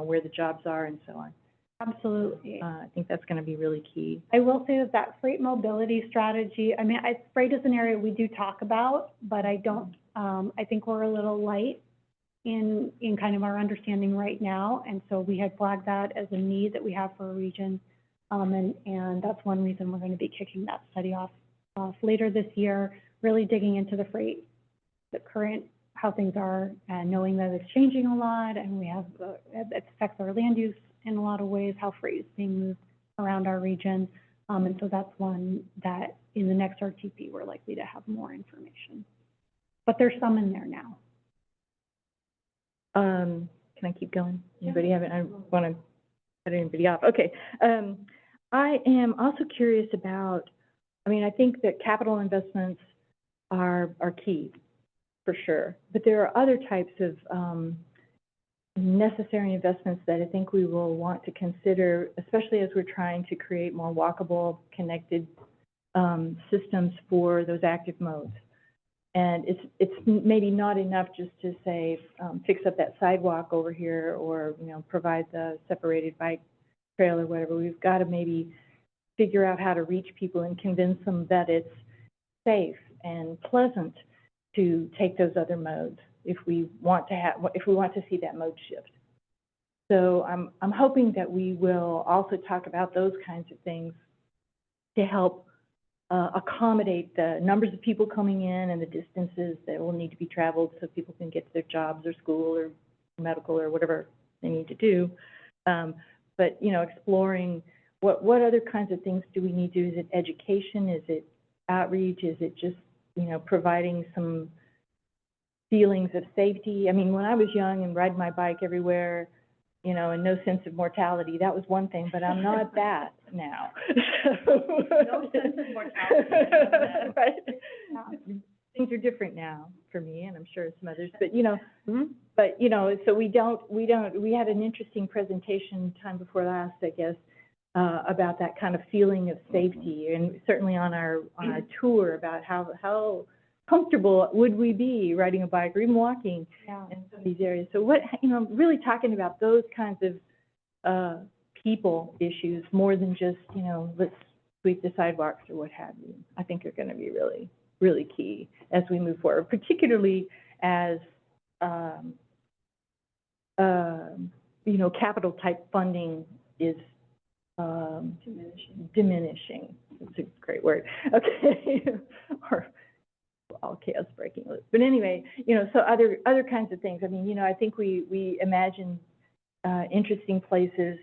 where the jobs are and so on. Absolutely. I think that's gonna be really key. I will say that that freight mobility strategy, I mean, freight is an area we do talk about, but I don't, I think we're a little light in kind of our understanding right now. And so we had flagged that as a need that we have for a region. And that's one reason we're going to be kicking that study off later this year, really digging into the freight, the current, how things are, and knowing that it's changing a lot, and we have, it affects our land use in a lot of ways, how freight is being moved around our region. And so that's one that in the next RTP, we're likely to have more information. But there's some in there now. Can I keep going? Anybody have it? I want to cut anybody off. Okay. I am also curious about, I mean, I think that capital investments are key, for sure. But there are other types of necessary investments that I think we will want to consider, especially as we're trying to create more walkable, connected systems for those active modes. And it's maybe not enough just to say, fix up that sidewalk over here, or, you know, provide the separated bike trail or whatever. We've got to maybe figure out how to reach people and convince them that it's safe and pleasant to take those other modes if we want to see that mode shift. So I'm hoping that we will also talk about those kinds of things to help accommodate the numbers of people coming in and the distances that will need to be traveled so people can get to their jobs or school or medical or whatever they need to do. But, you know, exploring what other kinds of things do we need to do? Is it education? Is it outreach? Is it just, you know, providing some feelings of safety? I mean, when I was young and riding my bike everywhere, you know, and no sense of mortality, that was one thing, but I'm not that now. No sense of mortality. Right? Things are different now for me, and I'm sure some others, but, you know, so we had an interesting presentation time before last, I guess, about that kind of feeling of safety, and certainly on our tour about how comfortable would we be riding a bike or even walking in some of these areas. So what, you know, really talking about those kinds of people issues more than just, you know, let's sweep the sidewalks or what have you, I think are going to be really, really key as we move forward, particularly as, you know, capital type funding is diminishing. It's a great word. Okay. Or all chaos breaking loose. But anyway, you know, so other kinds of things. I mean, you know, I think we imagine interesting places,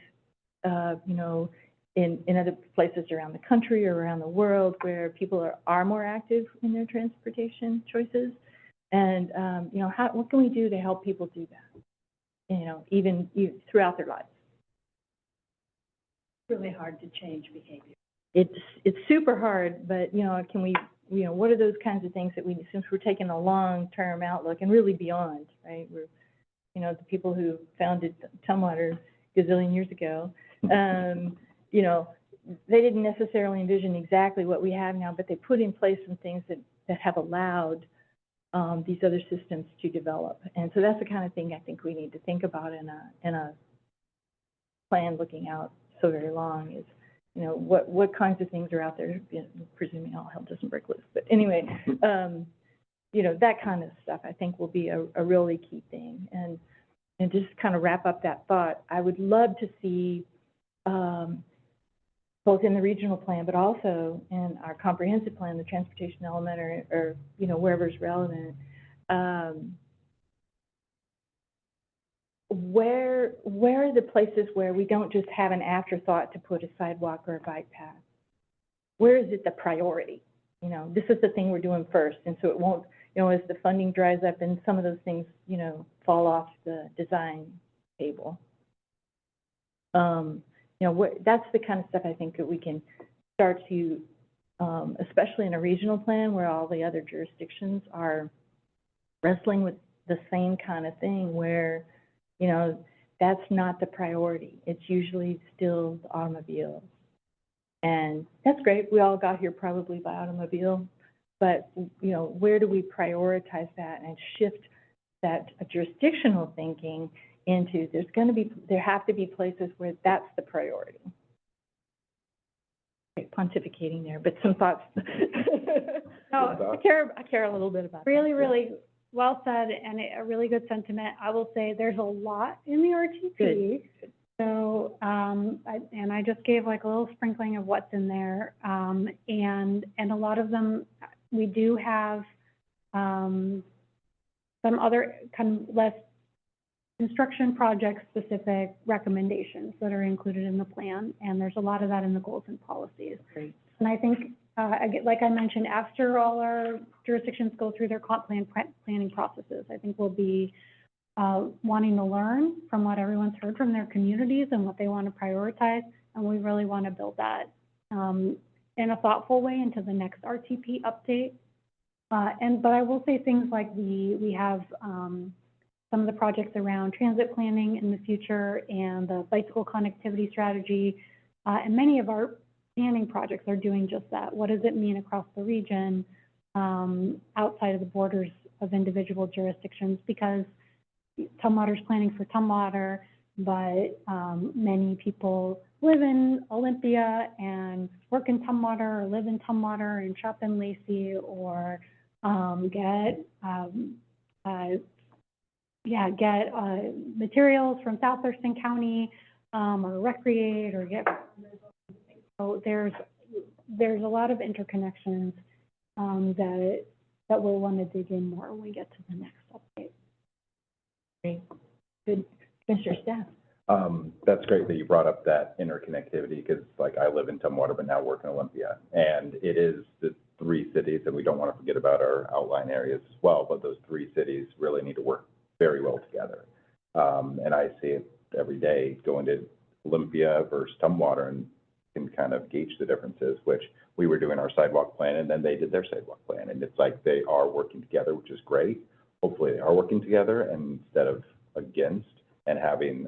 you know, in other places around the country or around the world where people are more active in their transportation choices. And, you know, what can we do to help people do that? You know, even throughout their lives. It's really hard to change behavior. It's super hard, but, you know, can we, you know, what are those kinds of things that we, since we're taking a long-term outlook and really beyond, right? We're, you know, the people who founded Tumwater gazillion years ago, you know, they didn't necessarily envision exactly what we have now, but they put in place some things that have allowed these other systems to develop. And so that's the kind of thing I think we need to think about in a plan looking out so very long is, you know, what kinds of things are out there, you know, presuming all hell doesn't break loose. But anyway, you know, that kind of stuff I think will be a really key thing. And just kind of wrap up that thought, I would love to see, both in the regional plan, but also in our comprehensive plan, the transportation element or you know, wherever's relevant, where are the places where we don't just have an afterthought to put a sidewalk or a bike path? Where is it the priority? You know, this is the thing we're doing first, and so it won't, you know, as the funding dries up and some of those things, you know, fall off the design table. You know, that's the kind of stuff I think that we can start to, especially in a regional plan where all the other jurisdictions are wrestling with the same kind of thing where, you know, that's not the priority. It's usually still the automobile. And that's great. We all got here probably by automobile. But, you know, where do we prioritize that and shift that jurisdictional thinking into. There have to be places where that's the priority. Okay, pontificating there, but some thoughts. No, I care a little bit about that. really, really well said and a really good sentiment. I will say there's a lot in the RTP. Good. So, I just gave like a little sprinkling of what's in there. And a lot of them, we do have, some other kind of less construction project specific recommendations that are included in the plan. And there's a lot of that in the goals and policies. Great. And I think, like I mentioned, after all our jurisdictions go through their comp plan planning processes, I think we'll be wanting to learn from what everyone's heard from their communities and what they want to prioritize, and we really want to build that in a thoughtful way into the next RTP update. But I will say things like we have some of the projects around transit planning in the future and the bicycle connectivity strategy, and many of our planning projects are doing just that. What does it mean across the region, outside of the borders of individual jurisdictions? Because Tumwater's planning for Tumwater, but many people live in Olympia and work in Tumwater, or live in Tumwater and shop in Lacey, or get materials from South Thurston County, or recreate, or get. So there's a lot of interconnections that we'll want to dig in more when we get to the next update. Great. Good. Commissioner Staff. That's great that you brought up that interconnectivity, because like I live in Tumwater, but now work in Olympia. And it is the 3 cities, and we don't want to forget about our outlying areas as well, but those 3 cities really need to work very well together. And I see it every day going to Olympia versus Tumwater, and can kind of gauge the differences, which we were doing our sidewalk plan and then they did their sidewalk plan. And it's like they are working together, which is great. Hopefully they are working together and instead of against, and having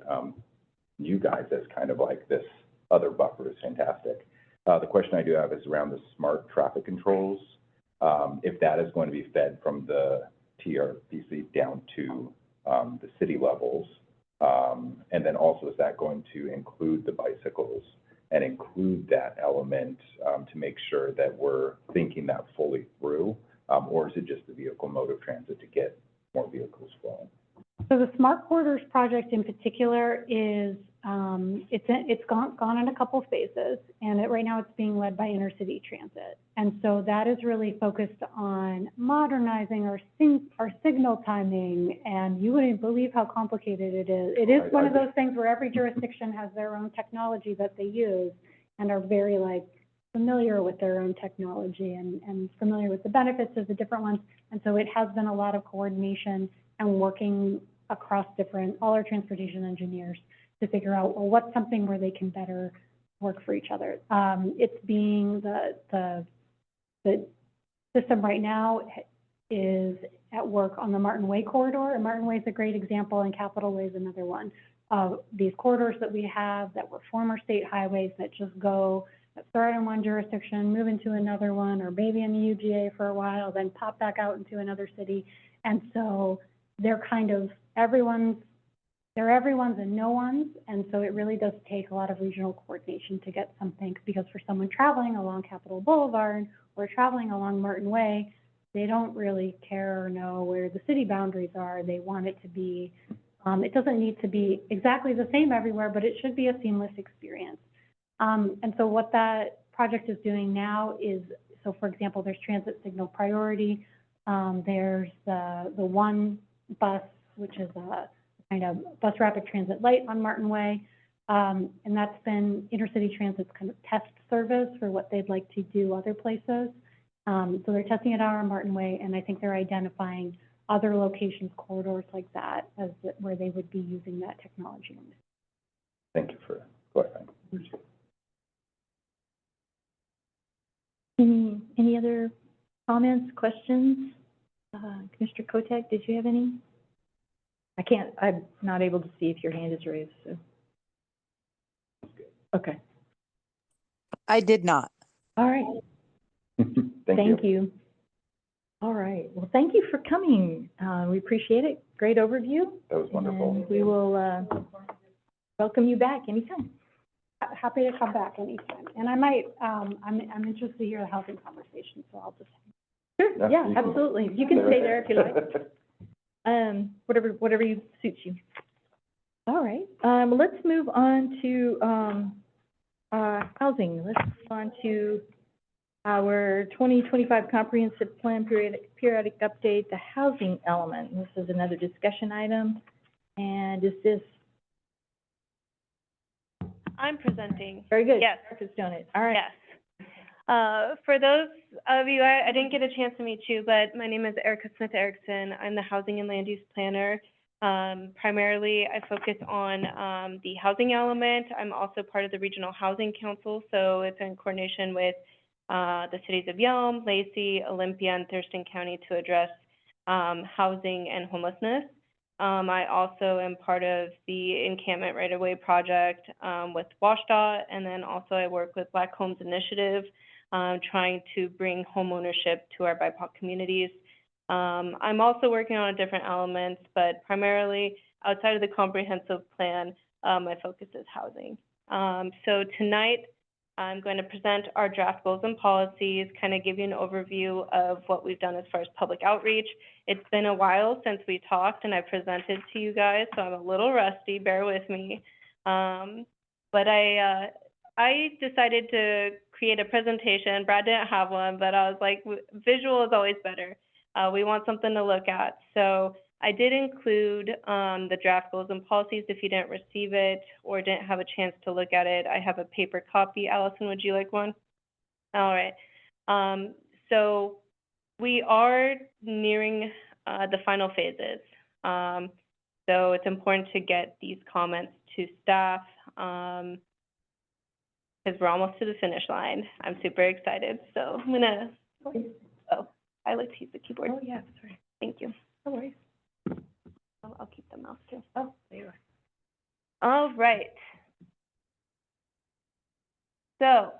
you guys as kind of like this other buffer is fantastic. The question I do have is around the smart traffic controls. If that is going to be fed from the TRPC down to the city levels, and then also is that going to include the bicycles and include that element to make sure that we're thinking that fully through, or is it just the vehicle mode of transit to get more vehicles flowing? So the Smart Corridors project in particular is, it's gone in a couple phases, and right now it's being led by Intercity Transit. And so that is really focused on modernizing our signal timing, and you wouldn't believe how complicated it is. It is one of those things where every jurisdiction has their own technology that they use and are very familiar with their own technology and familiar with the benefits of the different ones. And so it has been a lot of coordination and working across all our transportation engineers to figure out, well, what's something where they can better work for each other. It's being the system right now is at work on the Martin Way corridor, and Martin Way is a great example, and Capitol Way is another one of these corridors that we have that were former state highways that just that start in one jurisdiction, move into another one, or maybe in the UGA for a while, then pop back out into another city. And so they're kind of everyone's and no one's, and so it really does take a lot of regional coordination to get something, because for someone traveling along Capitol Boulevard or traveling along Martin Way, they don't really care or know where the city boundaries are. They want it to be, it doesn't need to be exactly the same everywhere, but it should be a seamless experience. And so what that project is doing now is, so for example, there's transit signal priority. There's the one bus, which is a kind of bus rapid transit light on Martin Way. And that's been Intercity Transit's kind of test service for what they'd like to do other places. So they're testing it out on Martin Way, and I think they're identifying other locations, corridors like that, where they would be using that technology. Thank you for clarifying. Any other comments, questions? Commissioner Kotek, did you have any? I'm not able to see if your hand is raised, so. Okay, I did not. all right, Thank you. thank you. All right. Well, thank you for coming. We appreciate it. Great overview. That was wonderful. And we will welcome you back anytime. Happy to come back anytime. And I might, I'm interested to hear the housing conversation, so I'll just. Sure, yeah, you can- absolutely. You can stay there if you like. Whatever suits you. All right, let's move on to, housing. Let's move on to our 2025 comprehensive plan periodic update, the housing element. This is another discussion item. And is this, I'm presenting. very good. Yes. Erica's doing it. All right. Yes. For those of you, I didn't get a chance to meet you, but my name is Erica Smith Erickson. I'm the Housing and Land Use Planner. Primarily, I focus on the housing element. I'm also part of the Regional Housing Council, so it's in coordination with the cities of Yelm, Lacey, Olympia, and Thurston County to address housing and homelessness. I also am part of the Encampment Right-of-Way project with WashDOT, and then also I work with Black Homes Initiative, trying to bring homeownership to our BIPOC communities. I'm also working on different elements, but primarily outside of the comprehensive plan, my focus is housing. So tonight, I'm going to present our draft goals and policies, kind of give you an overview of what we've done as far as public outreach. It's been a while since we talked and I presented to you guys, so I'm a little rusty, bear with me. But I decided to create a presentation. Brad didn't have one, but I was like, visual is always better. We want something to look at. So I did include the draft goals and policies. If you didn't receive it or didn't have a chance to look at it, I have a paper copy. Allison, would you like one? All right. So we are nearing the final phases. So it's important to get these comments to staff because we're almost to the finish line. I'm super excited. So I'm gonna, oh, I like to use the keyboard. Oh, yeah, sorry. Thank you. No worries. I'll keep the mouse too. Oh, there you are. All right. So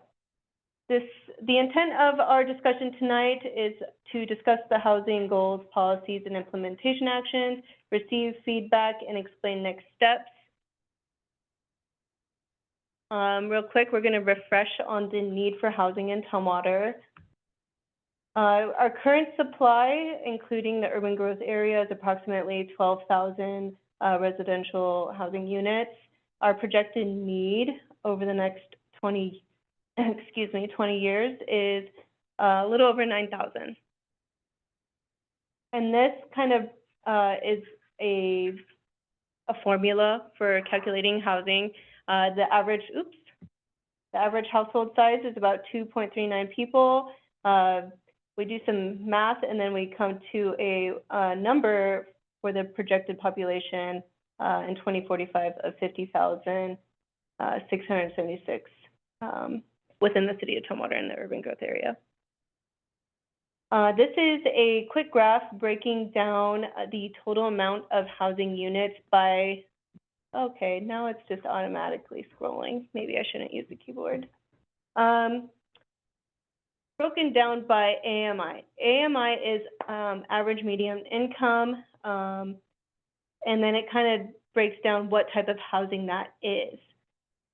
the intent of our discussion tonight is to discuss the housing goals, policies, and implementation actions, receive feedback, and explain next steps. Real quick, we're going to refresh on the need for housing in Tumwater. Our current supply, including the urban growth area, is approximately 12,000 residential housing units. Our projected need over the next 20 years is a little over 9,000. And this kind of is a formula for calculating housing. The average household size is about 2.39 people. We do some math and then we come to a number for the projected population in 2045 of 50,676 within the city of Tumwater in the urban growth area. This is a quick graph breaking down the total amount of housing units by, okay, now it's just automatically scrolling. Maybe I shouldn't use the keyboard. Broken down by AMI. AMI is average median income, and then it kind of breaks down what type of housing that is.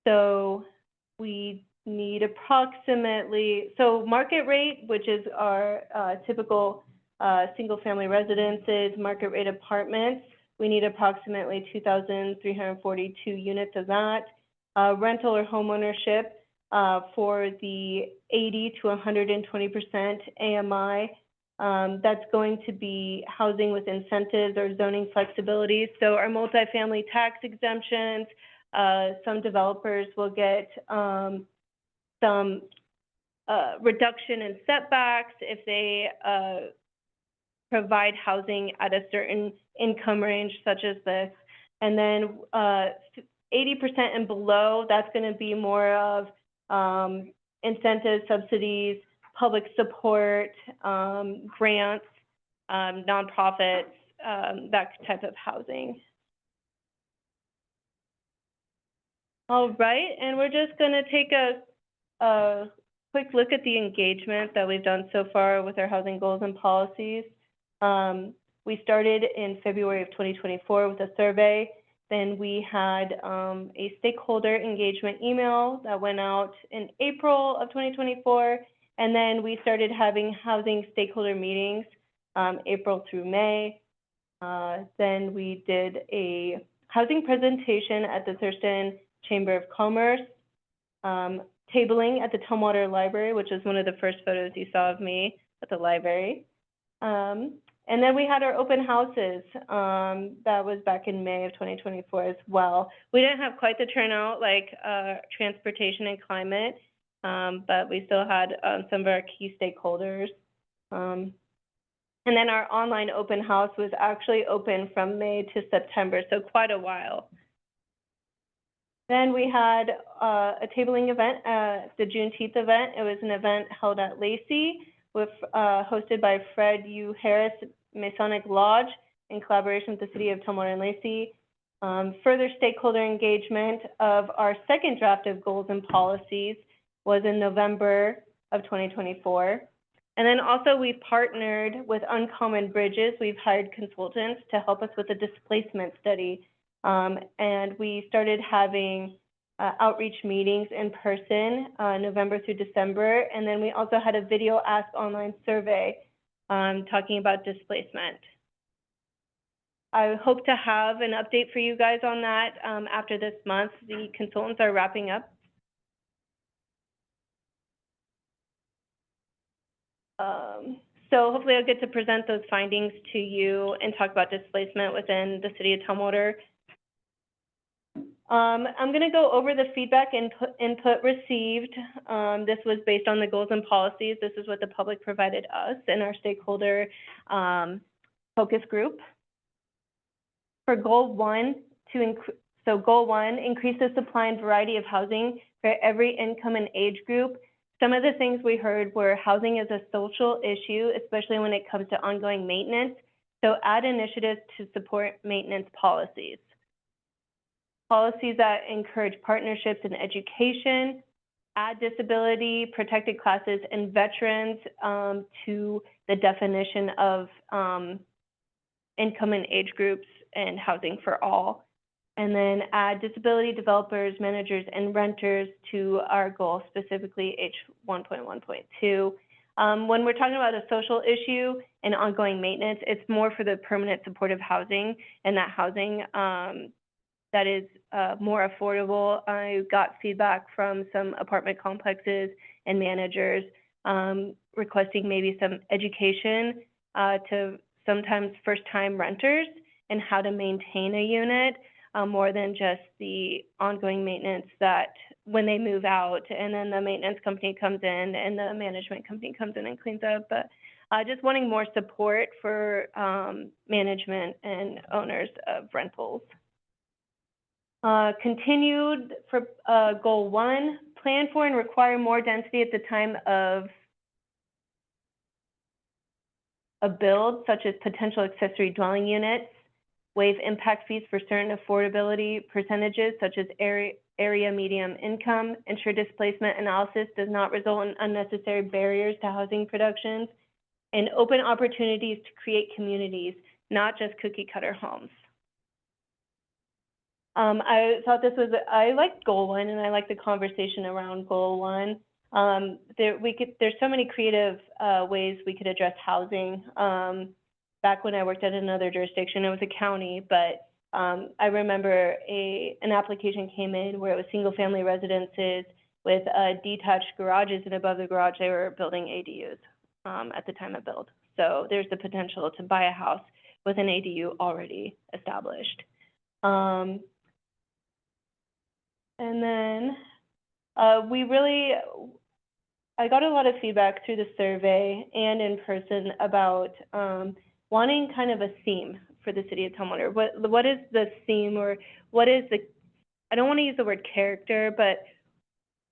So we need approximately, so market rate, which is our typical single-family residences, market rate apartments, we need approximately 2,342 units of that. Rental or homeownership, for the 80 to 120% AMI, that's going to be housing with incentives or zoning flexibility. So our multifamily tax exemptions, some developers will get some reduction in setbacks if they provide housing at a certain income range such as this. And then 80% and below, that's going to be more of incentives, subsidies, public support, grants, nonprofits, that type of housing. All right, and we're just going to take a quick look at the engagement that we've done so far with our housing goals and policies. We started in February of 2024 with a survey. Then we had a stakeholder engagement email that went out in April of 2024. And then we started having housing stakeholder meetings April through May. Then we did a housing presentation at the Thurston Chamber of Commerce, tabling at the Tumwater Library, which is one of the first photos you saw of me at the library. And then we had our open houses. That was back in May of 2024 as well. We didn't have quite the turnout like transportation and climate, but we still had some of our key stakeholders. And then our online open house was actually open from May to September, so quite a while. Then we had a tabling event, the Juneteenth event. It was an event held at Lacey, with hosted by Fred U. Harris Masonic Lodge in collaboration with the City of Tumwater and Lacey. Further stakeholder engagement of our second draft of goals and policies was in November of 2024. And then also we partnered with Uncommon Bridges. We've hired consultants to help us with a displacement study. And we started having outreach meetings in person, November through December. And then we also had a video Ask Online survey talking about displacement. I hope to have an update for you guys on that after this month. The consultants are wrapping up. So hopefully I'll get to present those findings to you and talk about displacement within the City of Tumwater. I'm going to go over the feedback and input received. This was based on the goals and policies. This is what the public provided us in our stakeholder focus group. For goal one, goal one, increase the supply and variety of housing for every income and age group. Some of the things we heard were housing is a social issue, especially when it comes to ongoing maintenance. So add initiatives to support maintenance policies. Policies that encourage partnerships in education, add disability, protected classes, and veterans to the definition of income and age groups and housing for all. And then add disability developers, managers, and renters to our goal, specifically H1.1.2. When we're talking about a social issue and ongoing maintenance, it's more for the permanent supportive housing, and that housing that is more affordable. I got feedback from some apartment complexes and managers requesting maybe some education to sometimes first-time renters and how to maintain a unit, more than just the ongoing maintenance that when they move out and then the maintenance company comes in and the management company comes in and cleans up. But just wanting more support for management and owners of rentals. Continued for goal one, plan for and require more density at the time of a build, such as potential accessory dwelling units. Waive impact fees for certain affordability percentages, such as area medium income. Ensure displacement analysis does not result in unnecessary barriers to housing productions. And open opportunities to create communities, not just cookie cutter homes. I thought this was, I liked goal one, and I liked the conversation around goal one. There's so many creative ways we could address housing. Back when I worked at another jurisdiction, it was a county, but I remember an application came in where it was single family residences with detached garages, and above the garage they were building ADUs at the time of build. So there's the potential to buy a house with an ADU already established. And then I got a lot of feedback through the survey and in person about wanting kind of a theme for the City of Tumwater. What is the theme, or what is the, I don't want to use the word character, but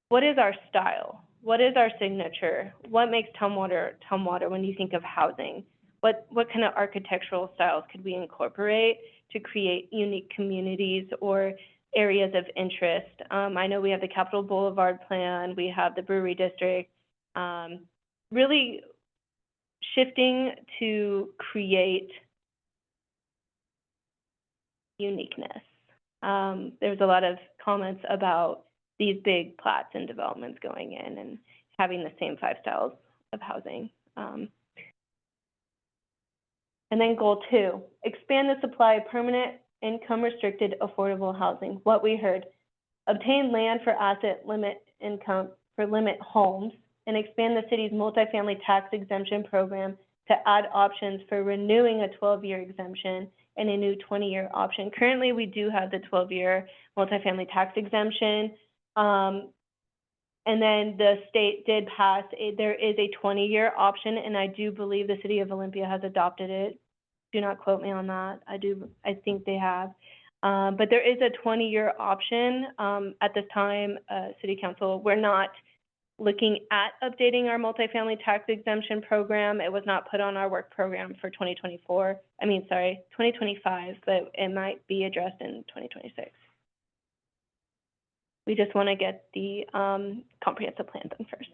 what is our style? What is our signature? What makes Tumwater Tumwater when you think of housing? What kind of architectural styles could we incorporate to create unique communities or areas of interest? I know we have the Capitol Boulevard plan, we have the Brewery District, really shifting to create uniqueness. There was a lot of comments about these big plats and developments going in and having the same 5 styles of housing. And then goal 2, expand the supply of permanent, income-restricted, affordable housing. What we heard, obtain land for asset limit income for limit homes, and expand the city's multifamily tax exemption program to add options for renewing a 12-year exemption and a new 20-year option. Currently, we do have the 12-year multifamily tax exemption. And then the state did pass, there is a 20-year option, and I do believe the city of Olympia has adopted it. Do not quote me on that. I think they have. But there is a 20-year option. At this time, City Council, we're not looking at updating our multifamily tax exemption program. It was not put on our work program for 2025, but it might be addressed in 2026. We just want to get the comprehensive plan done first.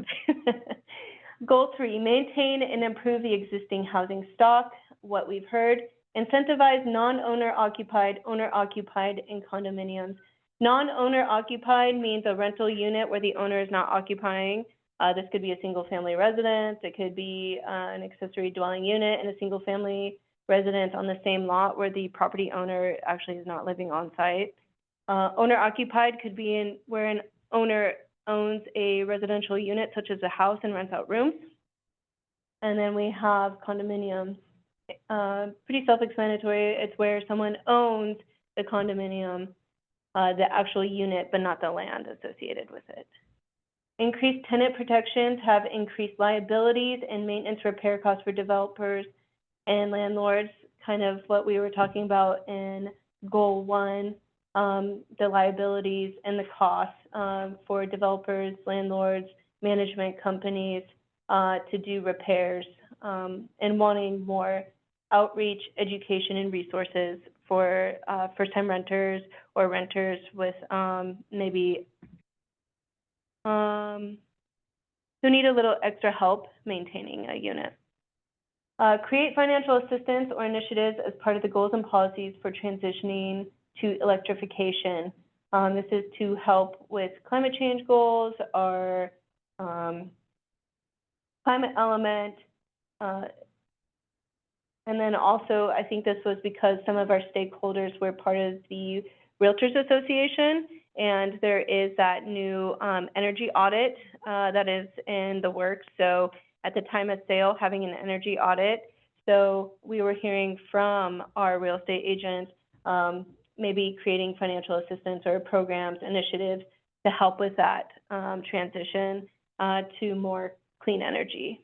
Goal 3, maintain and improve the existing housing stock. What we've heard, incentivize non-owner occupied, owner occupied, and condominiums. Non-owner occupied means a rental unit where the owner is not occupying. This could be a single family residence. It could be an accessory dwelling unit in a single family residence on the same lot where the property owner actually is not living on site. Owner occupied could be where an owner owns a residential unit such as a house and rents out rooms. And then we have condominiums. Pretty self-explanatory. It's where someone owns the condominium, the actual unit, but not the land associated with it. Increased tenant protections have increased liabilities and maintenance repair costs for developers and landlords, kind of what we were talking about in goal 1, the liabilities and the costs for developers, landlords, management companies to do repairs, and wanting more outreach, education, and resources for first-time renters or renters with maybe who need a little extra help maintaining a unit. Create financial assistance or initiatives as part of the goals and policies for transitioning to electrification. This is to help with climate change goals or climate element. And then also, I think this was because some of our stakeholders were part of the Realtors Association, and there is that new energy audit that is in the works. So at the time of sale, having an energy audit. So we were hearing from our real estate agents, maybe creating financial assistance or programs, initiatives to help with that transition to more clean energy.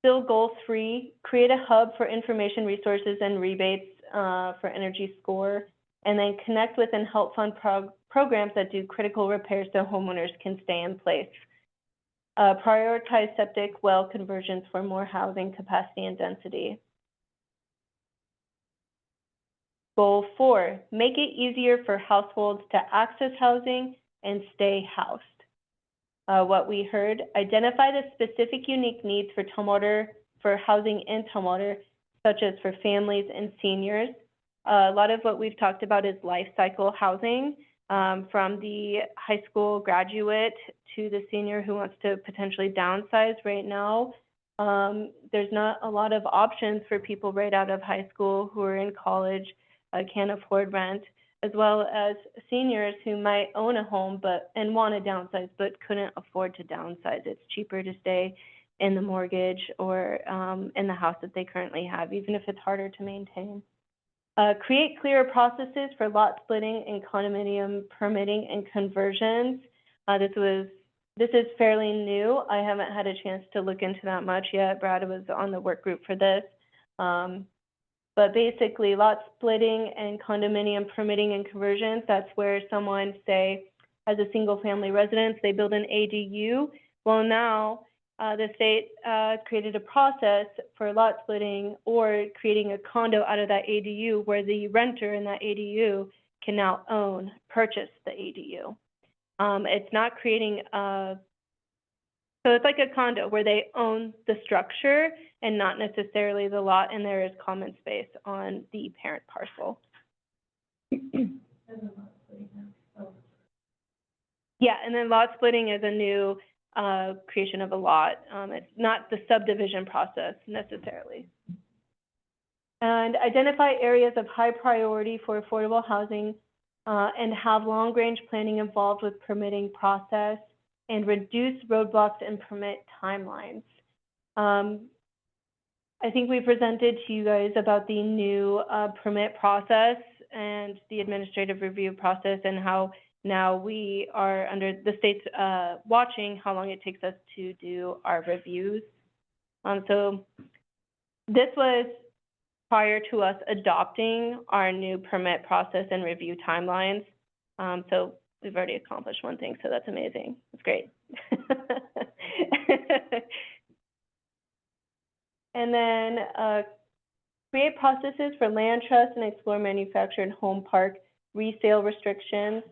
Still goal 3, create a hub for information resources and rebates for Energy Score, and then connect with and help fund programs that do critical repairs so homeowners can stay in place. Prioritize septic well conversions for more housing capacity and density. Goal 4, make it easier for households to access housing and stay housed. What we heard, identify the specific unique needs for Tumwater, for housing in Tumwater, such as for families and seniors. A lot of what we've talked about is life cycle housing, from the high school graduate to the senior who wants to potentially downsize right now. There's not a lot of options for people right out of high school who are in college, can't afford rent, as well as seniors who might own a home and want to downsize but couldn't afford to downsize. It's cheaper to stay in the mortgage or in the house that they currently have, even if it's harder to maintain. Create clearer processes for lot splitting and condominium permitting and conversions. This is fairly new. I haven't had a chance to look into that much yet. Brad was on the work group for this. But basically, lot splitting and condominium permitting and conversions, that's where someone, say, has a single-family residence, they build an ADU. Well, now the state created a process for lot splitting or creating a condo out of that ADU where the renter in that ADU can now purchase the ADU. It's not creating so it's like a condo where they own the structure and not necessarily the lot, and there is common space on the parent parcel. Yeah, and then lot splitting is a new creation of a lot. It's not the subdivision process necessarily. And identify areas of high priority for affordable housing and have long-range planning involved with permitting process and reduce roadblocks and permit timelines. I think we presented to you guys about the new permit process and the administrative review process and how now we are under the state's watching how long it takes us to do our reviews. So this was prior to us adopting our new permit process and review timelines. So we've already accomplished one thing, so that's amazing. That's great. And then create processes for land trust and explore manufactured home park resale restrictions.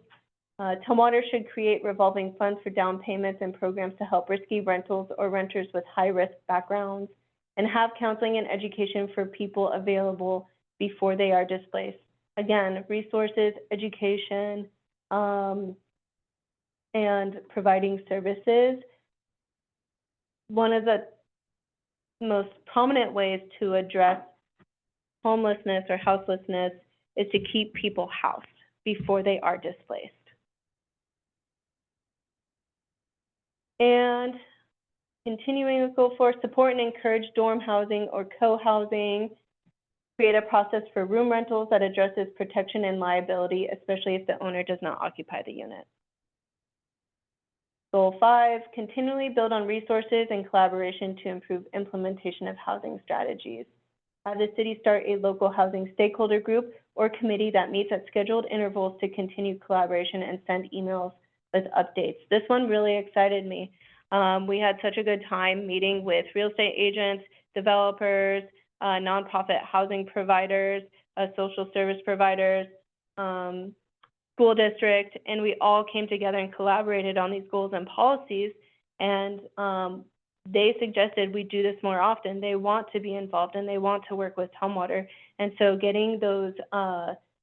Tumwater should create revolving funds for down payments and programs to help risky rentals or renters with high-risk backgrounds, and have counseling and education for people available before they are displaced. Again, resources, education, and providing services. One of the most prominent ways to address homelessness or houselessness is to keep people housed before they are displaced. And continuing with Goal 4, support and encourage dorm housing or co-housing. Create a process for room rentals that addresses protection and liability, especially if the owner does not occupy the unit. Goal 5, continually build on resources and collaboration to improve implementation of housing strategies. Have the city start a local housing stakeholder group or committee that meets at scheduled intervals to continue collaboration and send emails with updates. This one really excited me. We had such a good time meeting with real estate agents, developers, nonprofit housing providers, social service providers, school district, and we all came together and collaborated on these goals and policies, and they suggested we do this more often. They want to be involved and they want to work with Tumwater, and so getting those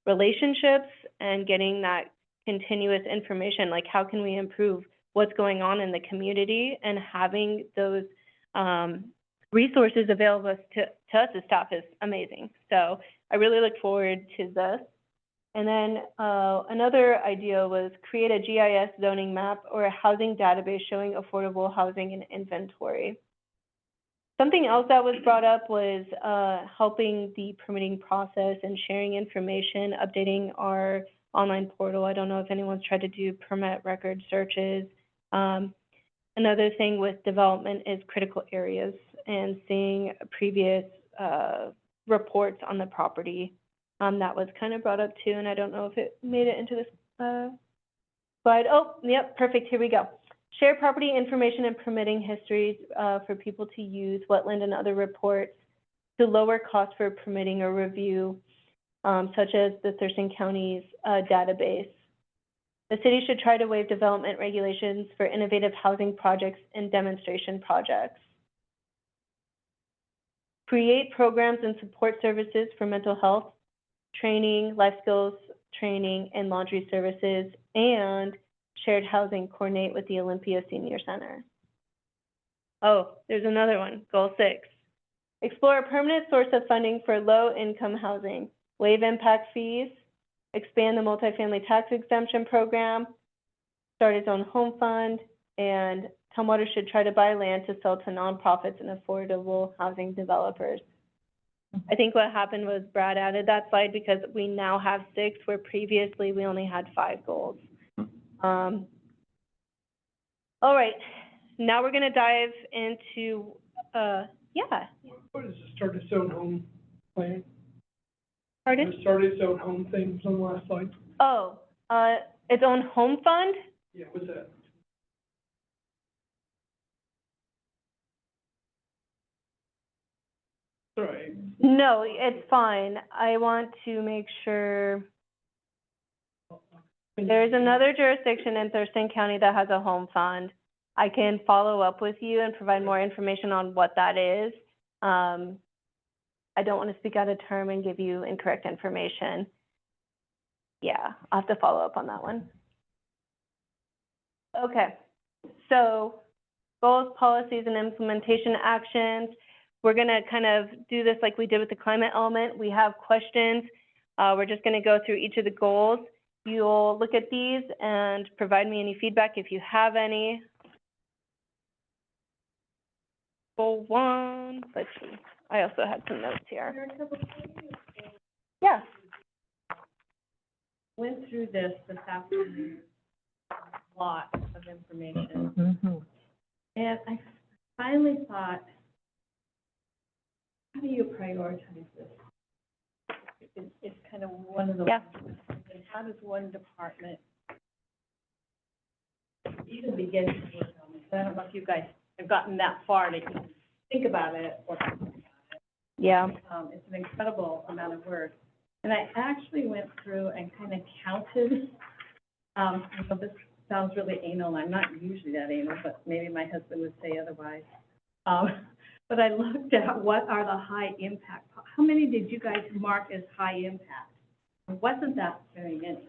relationships and getting that continuous information, like how can we improve what's going on in the community, and having those resources available to us as staff is amazing. So I really look forward to this. And then another idea was create a GIS zoning map or a housing database showing affordable housing and inventory. Something else that was brought up was helping the permitting process and sharing information, updating our online portal. I don't know if anyone's tried to do permit record searches. Another thing with development is critical areas and seeing previous reports on the property. That was kind of brought up too, and I don't know if it made it into this slide. Oh, yep, perfect, here we go. Share property information and permitting histories for people to use, wetland and other reports to lower costs for permitting or review, such as the Thurston County's database. The city should try to waive development regulations for innovative housing projects and demonstration projects. Create programs and support services for mental health, training, life skills training, and laundry services, and shared housing coordinate with the Olympia Senior Center. Oh, there's another one, Goal 6. Explore a permanent source of funding for low-income housing, waive impact fees, expand the multifamily tax exemption program, start its own home fund, and Tumwater should try to buy land to sell to nonprofits and affordable housing developers. I think what happened was Brad added that slide because we now have 6, where previously we only had 5 goals. All right, now we're gonna dive into, yeah. What is the start its own home plan? Pardon? The start its own home thing was on the last slide. Oh, its own home fund? Yeah, what's that? Sorry. No, it's fine. I want to make sure. There's another jurisdiction in Thurston County that has a home fund. I can follow up with you and provide more information on what that is. I don't want to speak out of term and give you incorrect information. Yeah, I'll have to follow up on that one. Okay, so goals, policies, and implementation actions. We're gonna kind of do this like we did with the climate element. We have questions. We're just gonna go through each of the goals. You'll look at these and provide me any feedback if you have any. Goal 1, let's see. I also had some notes here. Yeah. Went through this afternoon, a lot of information. Mm-hmm. And I finally thought, how do you prioritize this? It's kind of one of the, Yeah. how does one department even begin to work on this? I don't know if you guys have gotten that far to even think about it or talk about it. Yeah. It's an incredible amount of work. And I actually went through and kind of counted, this sounds really anal, I'm not usually that anal, but maybe my husband would say otherwise. But I looked at what are the high impact, how many did you guys mark as high impact? It wasn't that very many,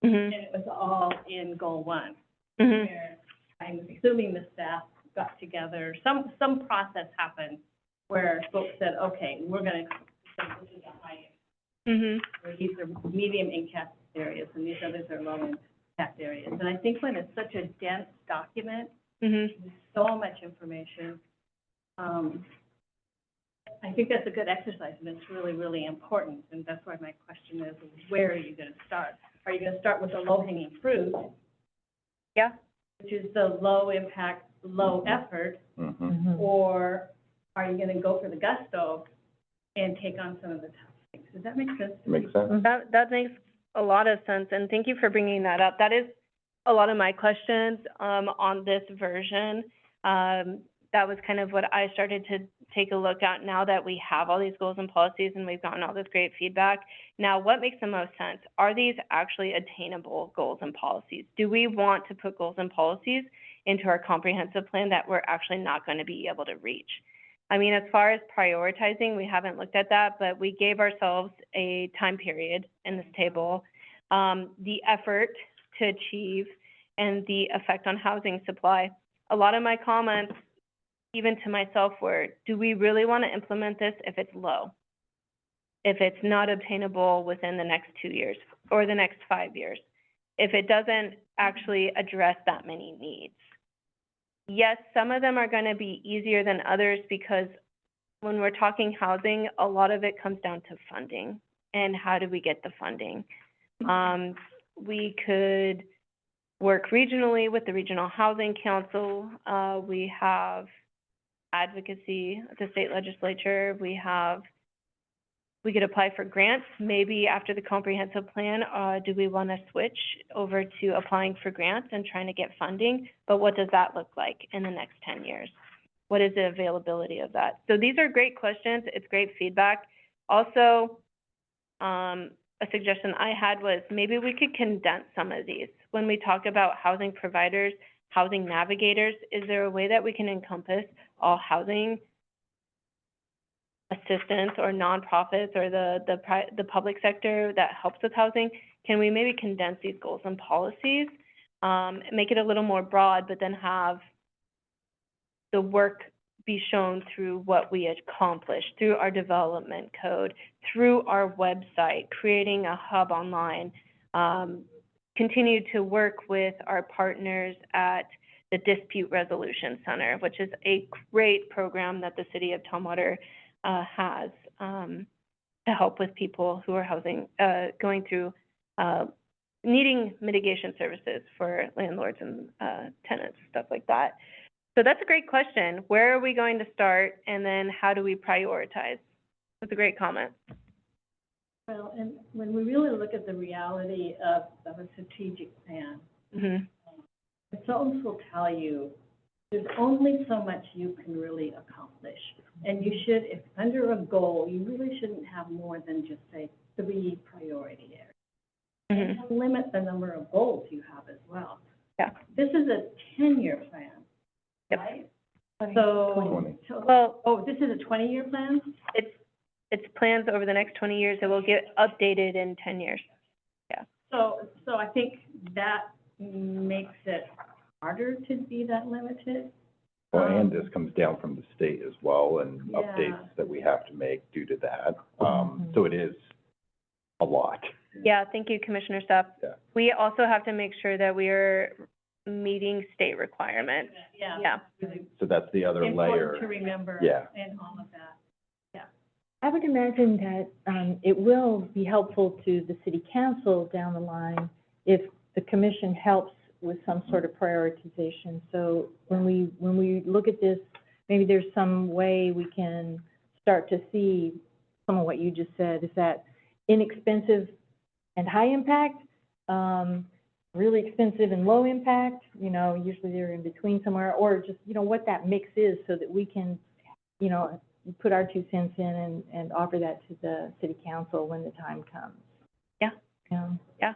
and it was all in goal 1, where I'm assuming the staff got together, some process happened where folks said, okay, we're gonna, this is a high impact. Where these are medium impact areas and these others are low impact areas. And I think when it's such a dense document, there's so much information, I think that's a good exercise and it's really, really important. And that's why my question is, where are you gonna start? Are you gonna start with the low hanging fruit? Yeah. Which is the low impact, low effort, or are you gonna go for the gusto and take on some of the tough things? Does that make sense to me? Makes sense. That makes a lot of sense, and thank you for bringing that up. That is a lot of my questions on this version. That was kind of what I started to take a look at now that we have all these goals and policies and we've gotten all this great feedback. Now, what makes the most sense? Are these actually attainable goals and policies? Do we want to put goals and policies into our comprehensive plan that we're actually not going to be able to reach? I mean, as far as prioritizing, we haven't looked at that, but we gave ourselves a time period in this table, the effort to achieve, and the effect on housing supply. A lot of my comments, even to myself, were, do we really want to implement this if it's low? If it's not obtainable within the next 2 years or the next 5 years? If it doesn't actually address that many needs? Yes, some of them are going to be easier than others because when we're talking housing, a lot of it comes down to funding and how do we get the funding. We could work regionally with the Regional Housing Council. We have advocacy at the state legislature. We could apply for grants. Maybe after the comprehensive plan, do we want to switch over to applying for grants and trying to get funding? But what does that look like in the next 10 years? What is the availability of that? So these are great questions. It's great feedback. Also, a suggestion I had was maybe we could condense some of these. When we talk about housing providers, housing navigators, is there a way that we can encompass all housing assistance or nonprofits or the public sector that helps with housing? Can we maybe condense these goals and policies, make it a little more broad, but then have the work be shown through what we accomplished, through our development code, through our website, creating a hub online, continue to work with our partners at the Dispute Resolution Center, which is a great program that the city of Tumwater has to help with people who are going through needing mitigation services for landlords and tenants, stuff like that. So that's a great question. Where are we going to start, and then how do we prioritize? That's a great comment. Well, and when we really look at the reality of a strategic plan, consultants will tell you there's only so much you can really accomplish. And you should, if under a goal, you really shouldn't have more than just, say, 3 priority areas. Mhm. to limit the number of goals you have as well. Yeah. This is a 10-year plan, Yep. right? So, 20. Well, oh, this is a 20-year plan? it's plans over the next 20 years that will get updated in 10 years. So I think that makes it harder to be that limited. Well, and this comes down from the state as well, and Yeah. updates that we have to make due to that. So it is a lot. Yeah, thank you, Commissioner Staff. Yeah. We also have to make sure that we are meeting state requirements. Yeah. Really So that's the other layer. important to remember. Yeah. And all of that. I would imagine that, it will be helpful to the city council down the line if the commission helps with some sort of prioritization. So when we look at this, maybe there's some way we can start to see some of what you just said, is that inexpensive and high impact, really expensive and low impact, you know, usually they're in between somewhere, or just, you know, what that mix is so that we can, you know, put our 2 cents in and offer that to the city council when the time comes. Yeah. Yeah. Yeah.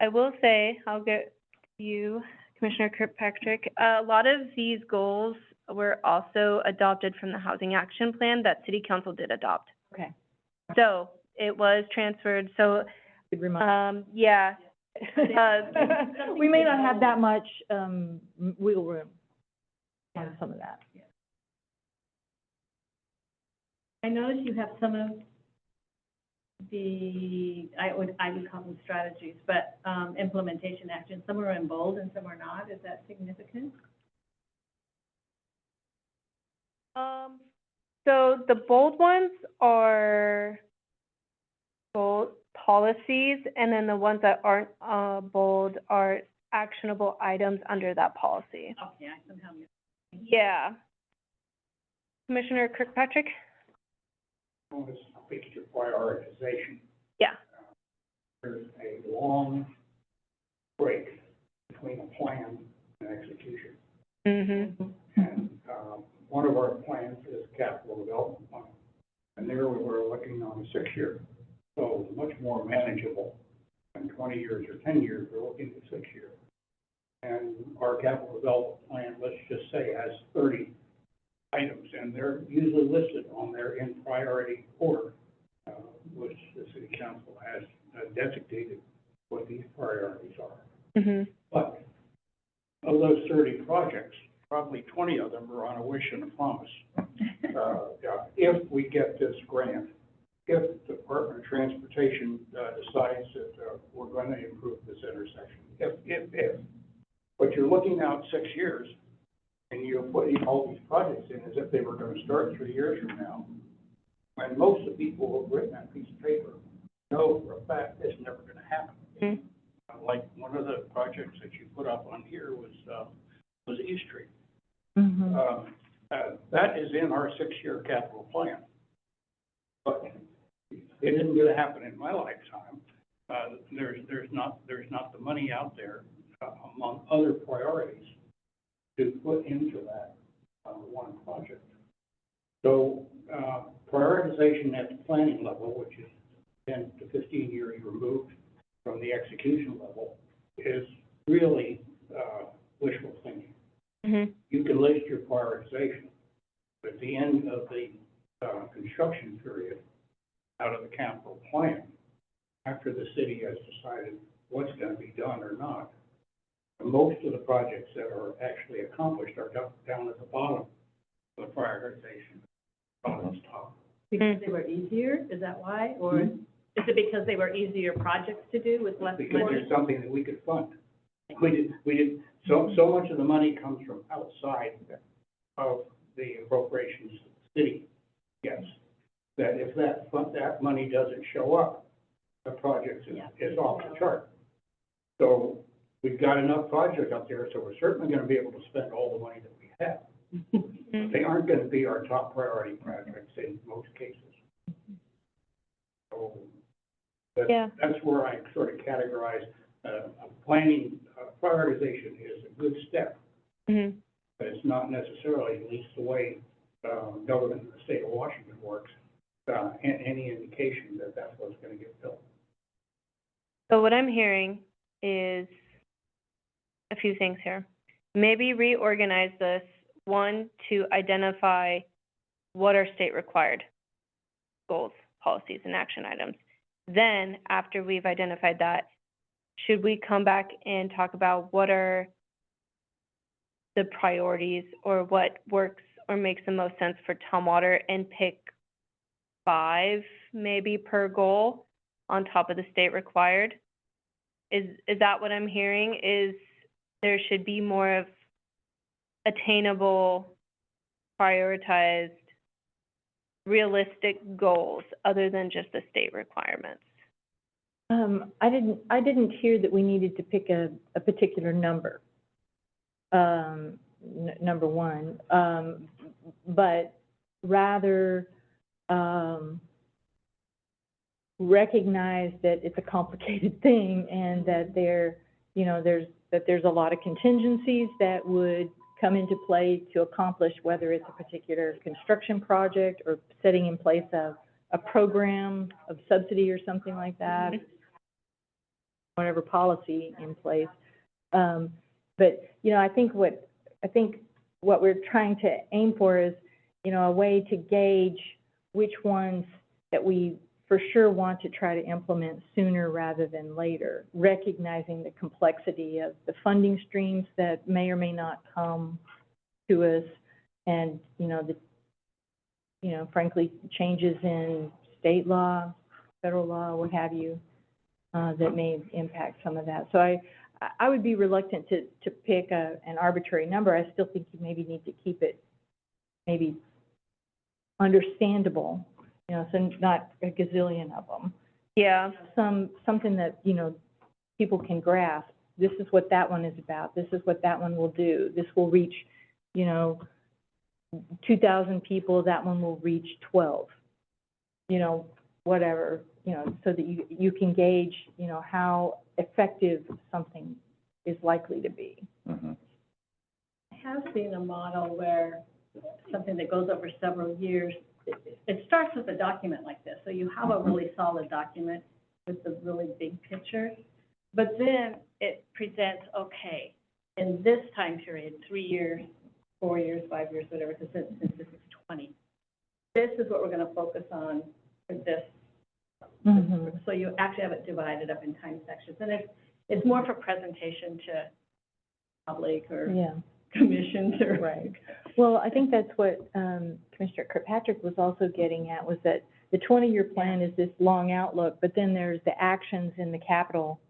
I will say, I'll get to you, Commissioner Kirkpatrick. A lot of these goals were also adopted from the Housing Action Plan that City Council did adopt. Okay. So it was transferred, so, Good reminder. yeah. We may not have that much, wiggle room on some of that. I noticed you have some of the, I would call them strategies, but, implementation actions. Some are in bold and some are not. Is that significant? So the bold ones are bold policies, and then the ones that aren't, bold are actionable items under that policy. Okay, I somehow missed. Yeah. Commissioner Kirkpatrick? I want to speak to prioritization. Yeah. There's a long break between a plan and execution. Mm-hmm. And, one of our plans is capital development plan. And there we were looking on a 6-year, so much more manageable than 20 years or 10 years, we're looking at 6 years. And our capital development plan, let's just say, has 30 items, and they're usually listed on there in priority order, which the city council has designated what these priorities are. Mm-hmm. But of those 30 projects, probably 20 of them are on a wish and a promise. If we get this grant, if the Department of Transportation decides that we're going to improve this intersection, if. But you're looking out 6 years, and you're putting all these projects in as if they were going to start 3 years from now. And most of the people who have written that piece of paper know for a fact it's never going to happen. Mm-hmm. Like one of the projects that you put up on here was East Street. Mm-hmm. That is in our 6-year capital plan. But it isn't going to happen in my lifetime. There's not the money out there among other priorities to put into that one project. So prioritization at the planning level, which is 10 to 15 years removed from the execution level, is really wishful thinking. Mm-hmm. You can list your prioritization, but at the end of the construction period, out of the capital plan, after the city has decided what's going to be done or not, most of the projects that are actually accomplished are down at the bottom of the prioritization, on the top. Because they were easier, is that why? Or is it because they were easier projects to do with less Because money? there's something that we could fund. We did, so much of the money comes from outside of the appropriations the city gets, that if that money doesn't show up, the project is off the chart. So we've got enough projects out there, so we're certainly gonna be able to spend all the money that we have. They aren't gonna be our top priority projects in most cases. So that's where I sort of categorize, planning, prioritization is a good step, Mm-hmm. but it's not necessarily, at least the way, government in the state of Washington works, any indication that that's what's gonna get built. So what I'm hearing is a few things here. Maybe reorganize this, one, to identify what are state required goals, policies, and action items. Then, after we've identified that, should we come back and talk about what are the priorities or what works or makes the most sense for Tumwater and pick 5 maybe per goal on top of the state required? Is that what I'm hearing? Is there should be more of attainable, prioritized, realistic goals other than just the state requirements? I didn't hear that we needed to pick a particular number, number one, but rather, recognize that it's a complicated thing and that there's a lot of contingencies that would come into play to accomplish whether it's a particular construction project or setting in place a program of subsidy or something like that, whatever policy in place. But, I think what we're trying to aim for is, a way to gauge which ones that we for sure want to try to implement sooner rather than later, recognizing the complexity of the funding streams that may or may not come to us, and frankly, changes in state law, federal law, what have you, that may impact some of that. So I would be reluctant to pick an arbitrary number. I still think you maybe need to keep it maybe understandable. So not a gazillion of them. Yeah. Something that, people can grasp. This is what that one is about. This is what that one will do. This will reach, 2,000 people. That one will reach 12. Whatever, so that you can gauge, how effective something is likely to be. Mm-hmm. I have seen a model where something that goes over several years, it starts with a document like this. So you have a really solid document with the really big picture, but then it presents, okay, in this time period, 3 years, 4 years, 5 years, whatever, since this is 20, this is what we're going to focus on for this. Mm-hmm. So you actually have it divided up in time sections, and it's more for presentation to public or commissions or. Right. Well, I think that's what Commissioner Kirkpatrick was also getting at, was that the 20-year plan is this long outlook, but then there's the actions in the capital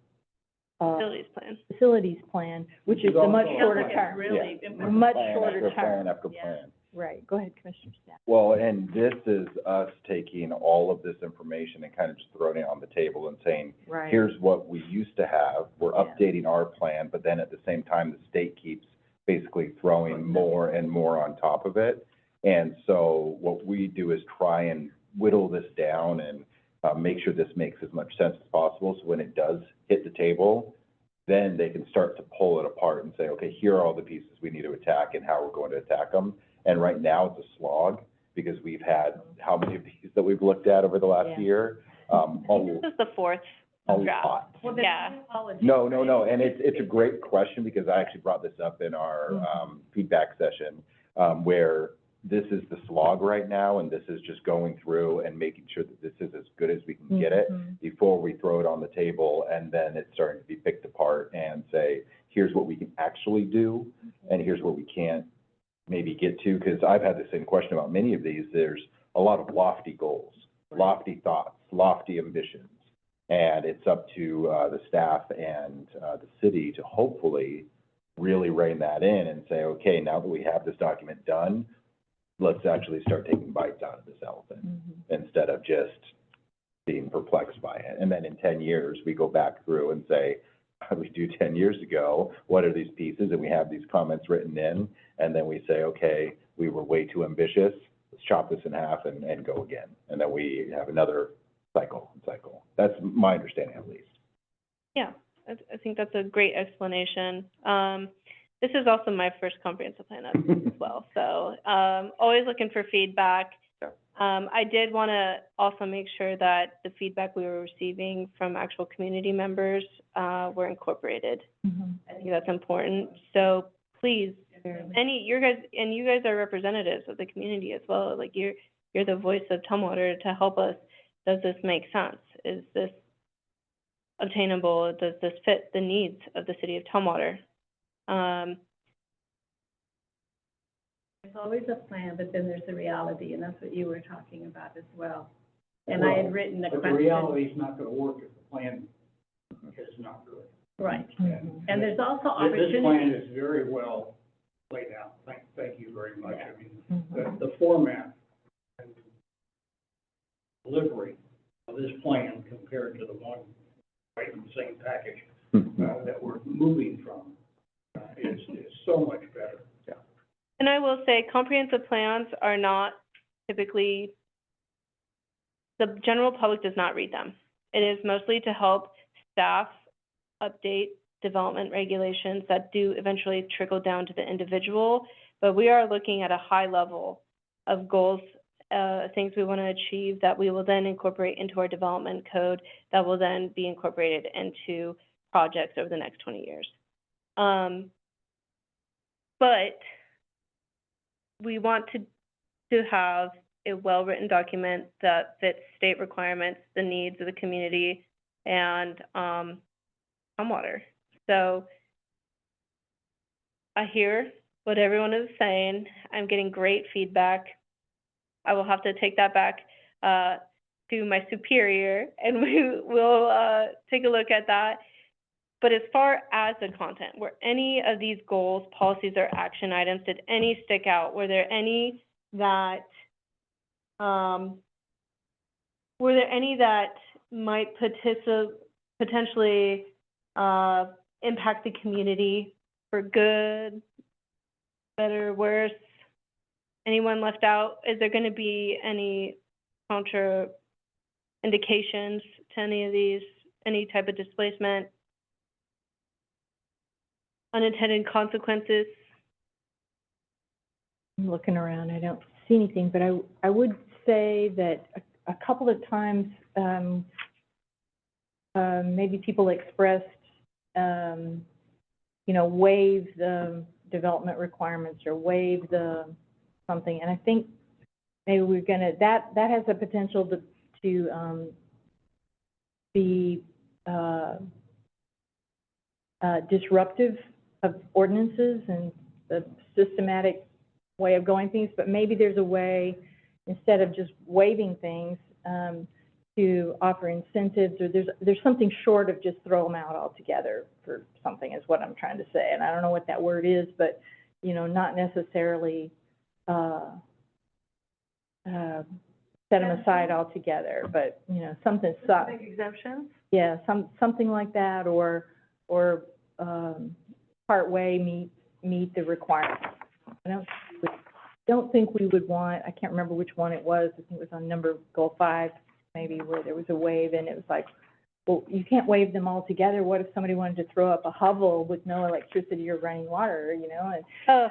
facilities plan, which is a much shorter term. Really, Much Plan shorter after term. plan after plan. Right. Go ahead, Commissioner Staff. Well, and this is us taking all of this information and kind of just throwing it on the table and saying, Right. here's what we used to have, we're Yeah. updating our plan, but then at the same time, the state keeps basically throwing more and more on top of it. And so what we do is try and whittle this down and make sure this makes as much sense as possible, so when it does hit the table, then they can start to pull it apart and say, okay, here are all the pieces we need to attack and how we're going to attack them. And right now, it's a slog, because we've had, how many of these that we've looked at over the last Yeah. year? This is the 4th A draft. lot. Well, then Yeah. apologies. No, and it's a great question, because I actually brought this up in our feedback session, where this is the slog right now, and this is just going through and making sure that this is as good as we can get it Mhm. before we throw it on the table, and then it's starting to be picked apart and say, here's what we can actually do, and here's what we can't maybe get to, because I've had the same question about many of these. There's a lot of lofty goals, lofty thoughts, lofty ambitions, and it's up to the staff and the city to hopefully really rein that in and say, okay, now that we have this document done, let's actually start taking bites out of this elephant, instead of just being perplexed by it. And then in 10 years, we go back through and say, how did we do 10 years ago? What are these pieces? And we have these comments written in, and then we say, okay, we were way too ambitious, let's chop this in half and go again. And then we have another cycle. That's my understanding, at least. Yeah, I think that's a great explanation. This is also my first comprehensive plan update as well, so always looking for feedback. Yeah. I did want to also make sure that the feedback we were receiving from actual community members, were incorporated. Mhm. I think that's important. So please, you guys are representatives of the community as well. Like you're the voice of Tumwater to help us. Does this make sense? Is this obtainable? Does this fit the needs of the city of Tumwater? There's always a plan, but then there's the reality, and that's what you were talking about as well. And I had written a But question. the reality's not gonna work if the plan is not good. Right. Mhm. And there's also This plan opportunity. is very well laid out. Thank you very much. Yeah. I mean, Mhm. the format and delivery of this plan compared to the one right in the same package that we're moving from is so much better. And I will say, comprehensive plans are not typically, the general public does not read them. It is mostly to help staff update development regulations that do eventually trickle down to the individual. But we are looking at a high level of goals, things we want to achieve that we will then incorporate into our development code that will then be incorporated into projects over the next 20 years. But we want to have a well-written document that fits state requirements, the needs of the community, and Tumwater. So I hear what everyone is saying. I'm getting great feedback. I will have to take that back to my superior, and we will take a look at that. But as far as the content, were any of these goals, policies, or action items, did any stick out? Were there any that might potentially impact the community for good, better, worse? Anyone left out? Is there going to be any contraindications to any of these? Any type of displacement? Unintended consequences? I'm looking around, I don't see anything, but I would say that a couple of times, maybe people expressed, waive the development requirements or waive the something, and I think maybe we're gonna, that has the potential to be disruptive of ordinances and the systematic way of going things, but maybe there's a way, instead of just waiving things, to offer incentives, or there's something short of just throw them out altogether for something, is what I'm trying to say. And I don't know what that word is, but, not necessarily set them aside altogether, but, something, Make exemptions? yeah, something like that, or partway meet the requirements. I don't think we would want, I can't remember which one it was, I think it was on goal 5, maybe, where there was a wave, and it was like, well, you can't waive them all together. What if somebody wanted to throw up a hovel with no electricity or running water, and, Oh,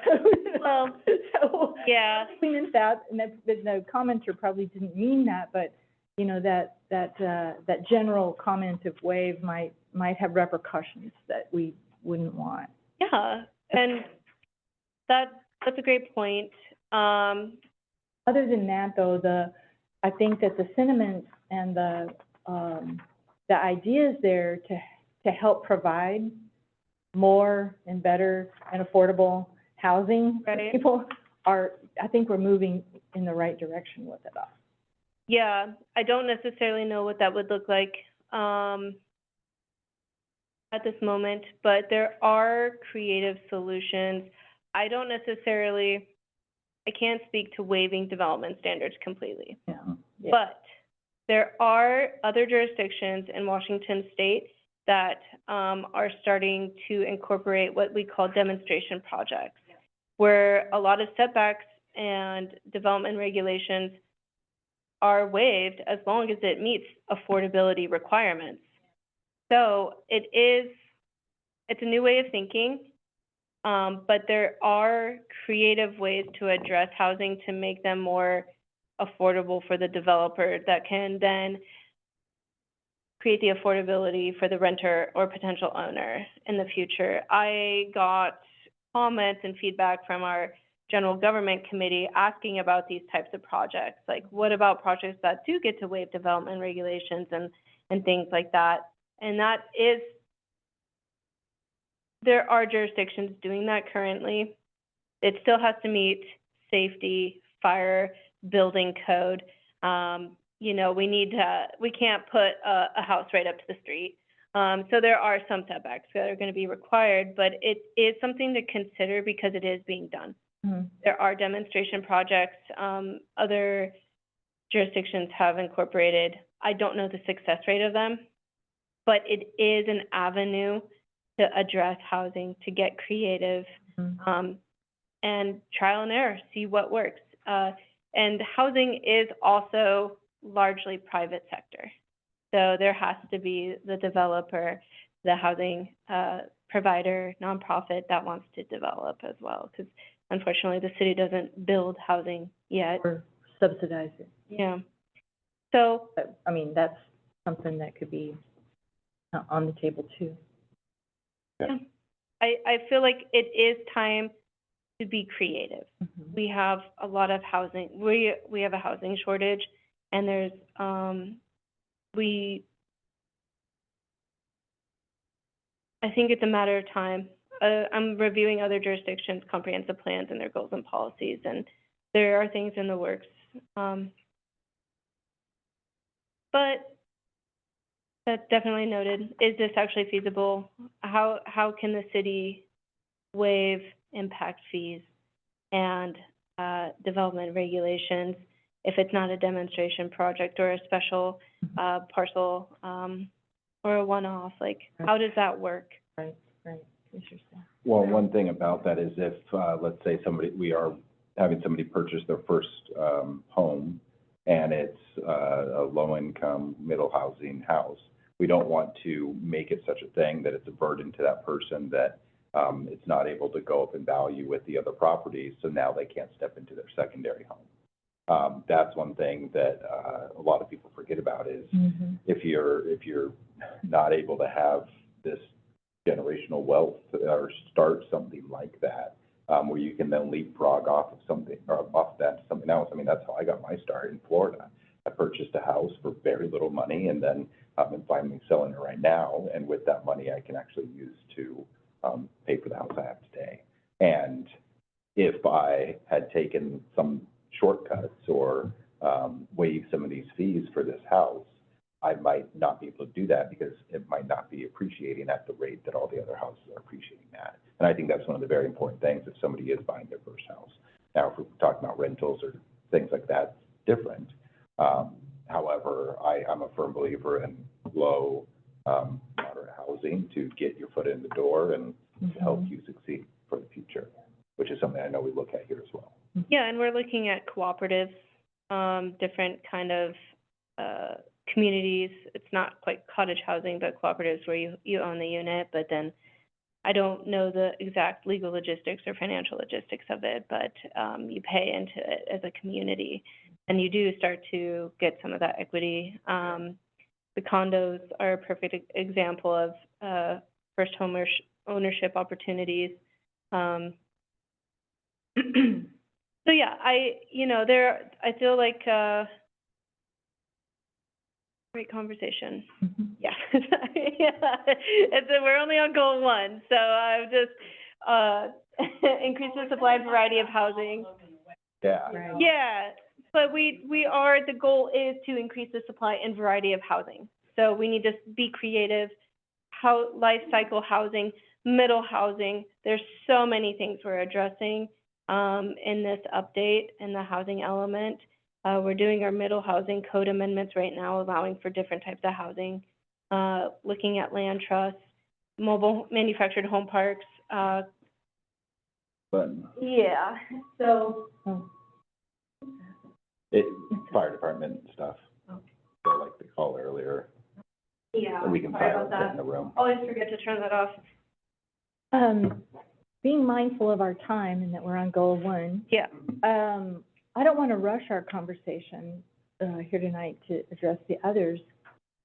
well, so, yeah. I mean, the commenter probably didn't mean that, but, that general comment of waive might have repercussions that we wouldn't want. Yeah, and that's a great point. Other than that, though, I think that the sentiments and the ideas there to help provide more and better and affordable housing for Right. people I think we're moving in the right direction with it all. Yeah, I don't necessarily know what that would look like at this moment, but there are creative solutions. I can't speak to waiving development standards completely. Yeah. But there are other jurisdictions in Washington State that are starting to incorporate what we call demonstration projects, where a lot of setbacks and development regulations are waived as long as it meets affordability requirements. So it's a new way of thinking, but there are creative ways to address housing to make them more affordable for the developer that can then create the affordability for the renter or potential owner in the future. I got comments and feedback from our general government committee asking about these types of projects. Like, what about projects that do get to waive development regulations and things like that? And that is, there are jurisdictions doing that currently. It still has to meet safety, fire, building code. You know, we can't put a house right up to the street. So there are some setbacks that are going to be required, but it is something to consider because it is being done. Mhm. There are demonstration projects, other jurisdictions have incorporated. I don't know the success rate of them, but it is an avenue to address housing, to get creative, and trial and error, see what works. And housing is also largely private sector. So there has to be the developer, the housing provider, nonprofit that wants to develop as well, because unfortunately the city doesn't build housing yet. Or subsidize it. Yeah. So But, I mean, that's something that could be on the table too. yeah, I feel like it is time to be creative. Mhm. We have a lot of housing. We have a housing shortage, and there's I think it's a matter of time. I'm reviewing other jurisdictions' comprehensive plans and their goals and policies, and there are things in the works. But that's definitely noted. Is this actually feasible? How can the city waive impact fees and development regulations if it's not a demonstration project or a special parcel or a one-off? Like, how does that work? Right. Interesting. Well, one thing about that is if, let's say we are having somebody purchase their first, home, and it's, a low-income, middle housing house, we don't want to make it such a thing that it's a burden to that person that, it's not able to go up in value with the other properties, so now they can't step into their secondary home. That's one thing that, a lot of people forget about is, Mhm. if you're not able to have this generational wealth or start something like that, where you can then leapfrog off of something, or off that to something else. I mean, that's how I got my start in Florida. I purchased a house for very little money, and then I'm finally selling it right now, and with that money, I can actually use to pay for the house I have today. And if I had taken some shortcuts or waived some of these fees for this house, I might not be able to do that because it might not be appreciating at the rate that all the other houses are appreciating at. And I think that's one of the very important things if somebody is buying their first house. Now, if we're talking about rentals or things like that, different. However, I'm a firm believer in low, moderate housing to get your foot in the door and to help you succeed for the future, which is something I know we look at here as well. Yeah, and we're looking at cooperatives, different kind of communities. It's not quite cottage housing, but cooperatives where you own the unit, but then I don't know the exact legal logistics or financial logistics of it, but you pay into it as a community, and you do start to get some of that equity. The condos are a perfect example of first home ownership opportunities. So yeah, I feel like great conversation. Mhm. Yeah. We're only on goal 1, so I've just increase the supply and variety of housing. Yeah. Right. Yeah, but the goal is to increase the supply and variety of housing. So we need to be creative. Life cycle housing, middle housing, there's so many things we're addressing in this update in the housing element. We're doing our middle housing code amendments right now, allowing for different types of housing, looking at land trusts, mobile manufactured home parks. But Yeah, so. fire department stuff, so like the call earlier, Yeah, and we can sorry silence about it in that. the room. Always forget to turn that off. Being mindful of our time and that we're on goal 1, Yeah. I don't want to rush our conversation here tonight to address the others.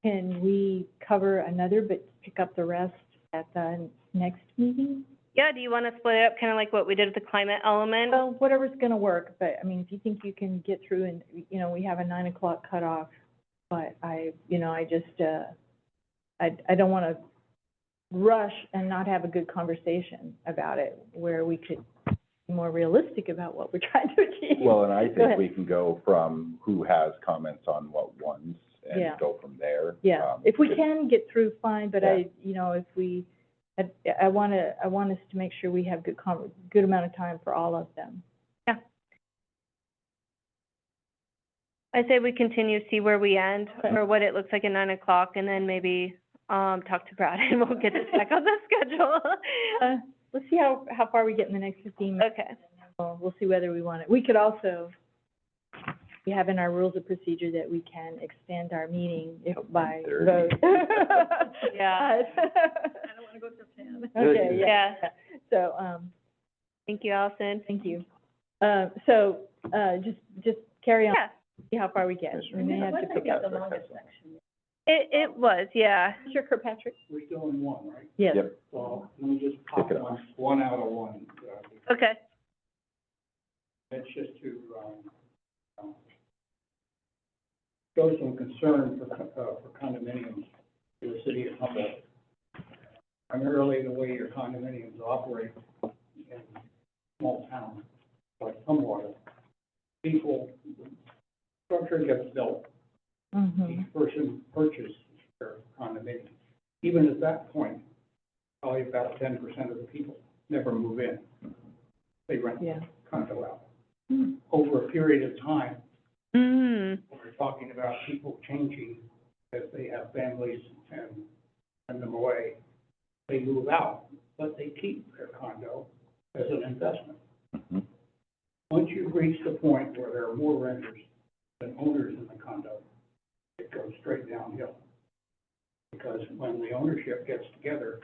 Can we cover another but pick up the rest at the next meeting? Yeah, do you want to split it up, kind of like what we did with the climate element? Well, whatever's going to work, but I mean, if you think you can get through and, we have a 9 o'clock cutoff, but I just, I don't want to rush and not have a good conversation about it, where we could be more realistic about what we're trying to achieve. Well, and I Go think ahead. we can go from who has comments on what ones and Yeah. go from there. Yeah, if we can get through, fine, but Yeah. if we, I want us to make sure we have good amount of time for all of them. Yeah. I say we continue, see where we end, or what it looks like at 9 o'clock, and then maybe, talk to Brad, and we'll get this back on the schedule. Let's see how far we get in the next 15 minutes. Okay. We'll see whether we want it. We could also, we have in our rules of procedure that we can extend our meeting if by 30. vote. Yeah. I don't want to go till 10. Okay, yeah. Yeah. So, Thank you, Allison. thank you. Just carry on, Yeah, see how far we get. We may have to pick up. the longest section. it was, yeah. Mr. Kirkpatrick? We're still in one, right? Yes. Yep. So let me just pop Kick it off. one out of one. Okay. It's just to, show some concern for condominiums in the city of Humboldt. Primarily the way your condominiums operate in small towns like Tumwater. People, structure gets built, Mm-hmm. each person purchases their condominium. Even at that point, probably about 10% of the people never move in. They rent Yeah. the condo out. Over a period of time, Mm. we're talking about people changing as they have families and send them away. They move out, but they keep their condo as an investment. Mhm. Once you've reached the point where there are more renters than owners in the condo, it goes straight downhill. Because when the ownership gets together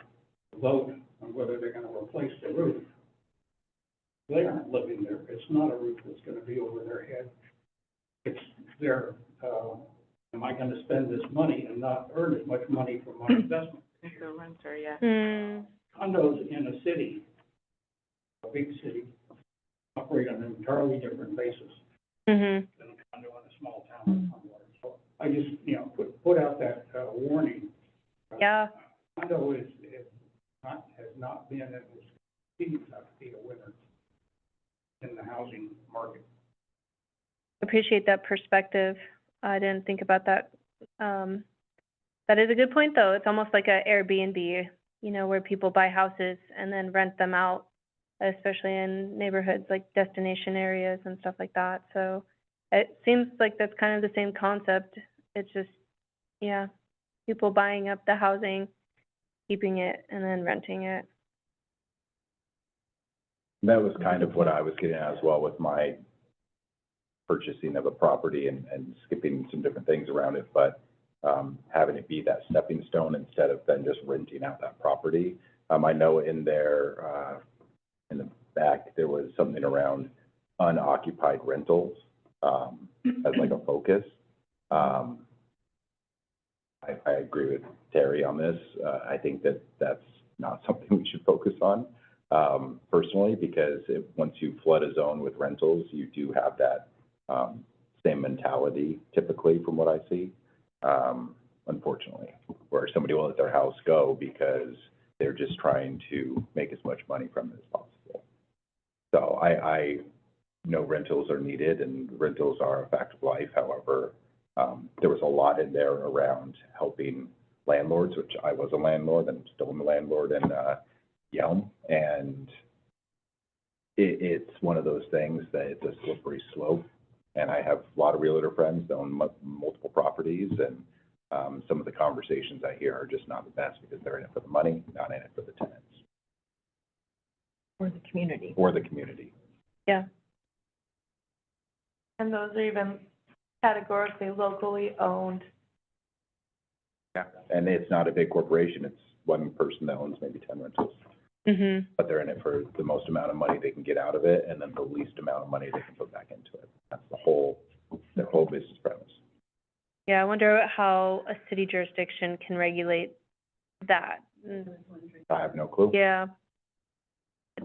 to vote on whether they're gonna replace the roof, they aren't living there. It's not a roof that's gonna be over their head. It's their, am I gonna spend this money and not earn as much money for my investment? It's a renter, yeah. Mm. Condos in a city, a big city, operate on an entirely different basis Mhm. than a condo in a small town in Tumwater. So I just, put out that, warning. Yeah. Condo has not been, and will continue not to be a winner in the housing market. Appreciate that perspective. I didn't think about that. That is a good point, though. It's almost like a Airbnb, where people buy houses and then rent them out, especially in neighborhoods like destination areas and stuff like that. So it seems like that's kind of the same concept. It's just, yeah, people buying up the housing, keeping it, and then renting it. That was kind of what I was getting at as well with my purchasing of a property and skipping some different things around it, but having it be that stepping stone instead of then just renting out that property. I know in there, in the back, there was something around unoccupied rentals, as like a focus. I agree with Terry on this. I think that that's not something we should focus on, personally, because once you flood a zone with rentals, you do have that, same mentality typically from what I see, unfortunately, where somebody will let their house go because they're just trying to make as much money from it as possible. So I know rentals are needed and rentals are a fact of life. However, there was a lot in there around helping landlords, which I was a landlord and still am a landlord in Yelm, and it's one of those things that it's a slippery slope. And I have a lot of realtor friends that own multiple properties, and some of the conversations I hear are just not the best because they're in it for the money, not in it for the tenants Or the community. or the community. Yeah. And those are even categorically locally owned. Yeah. And it's not a big corporation, it's one person that owns maybe 10 rentals. Mhm. but they're in it for the most amount of money they can get out of it, and then the least amount of money they can put back into it. That's their whole business premise. Yeah, I wonder how a city jurisdiction can regulate that. I have no clue. Yeah.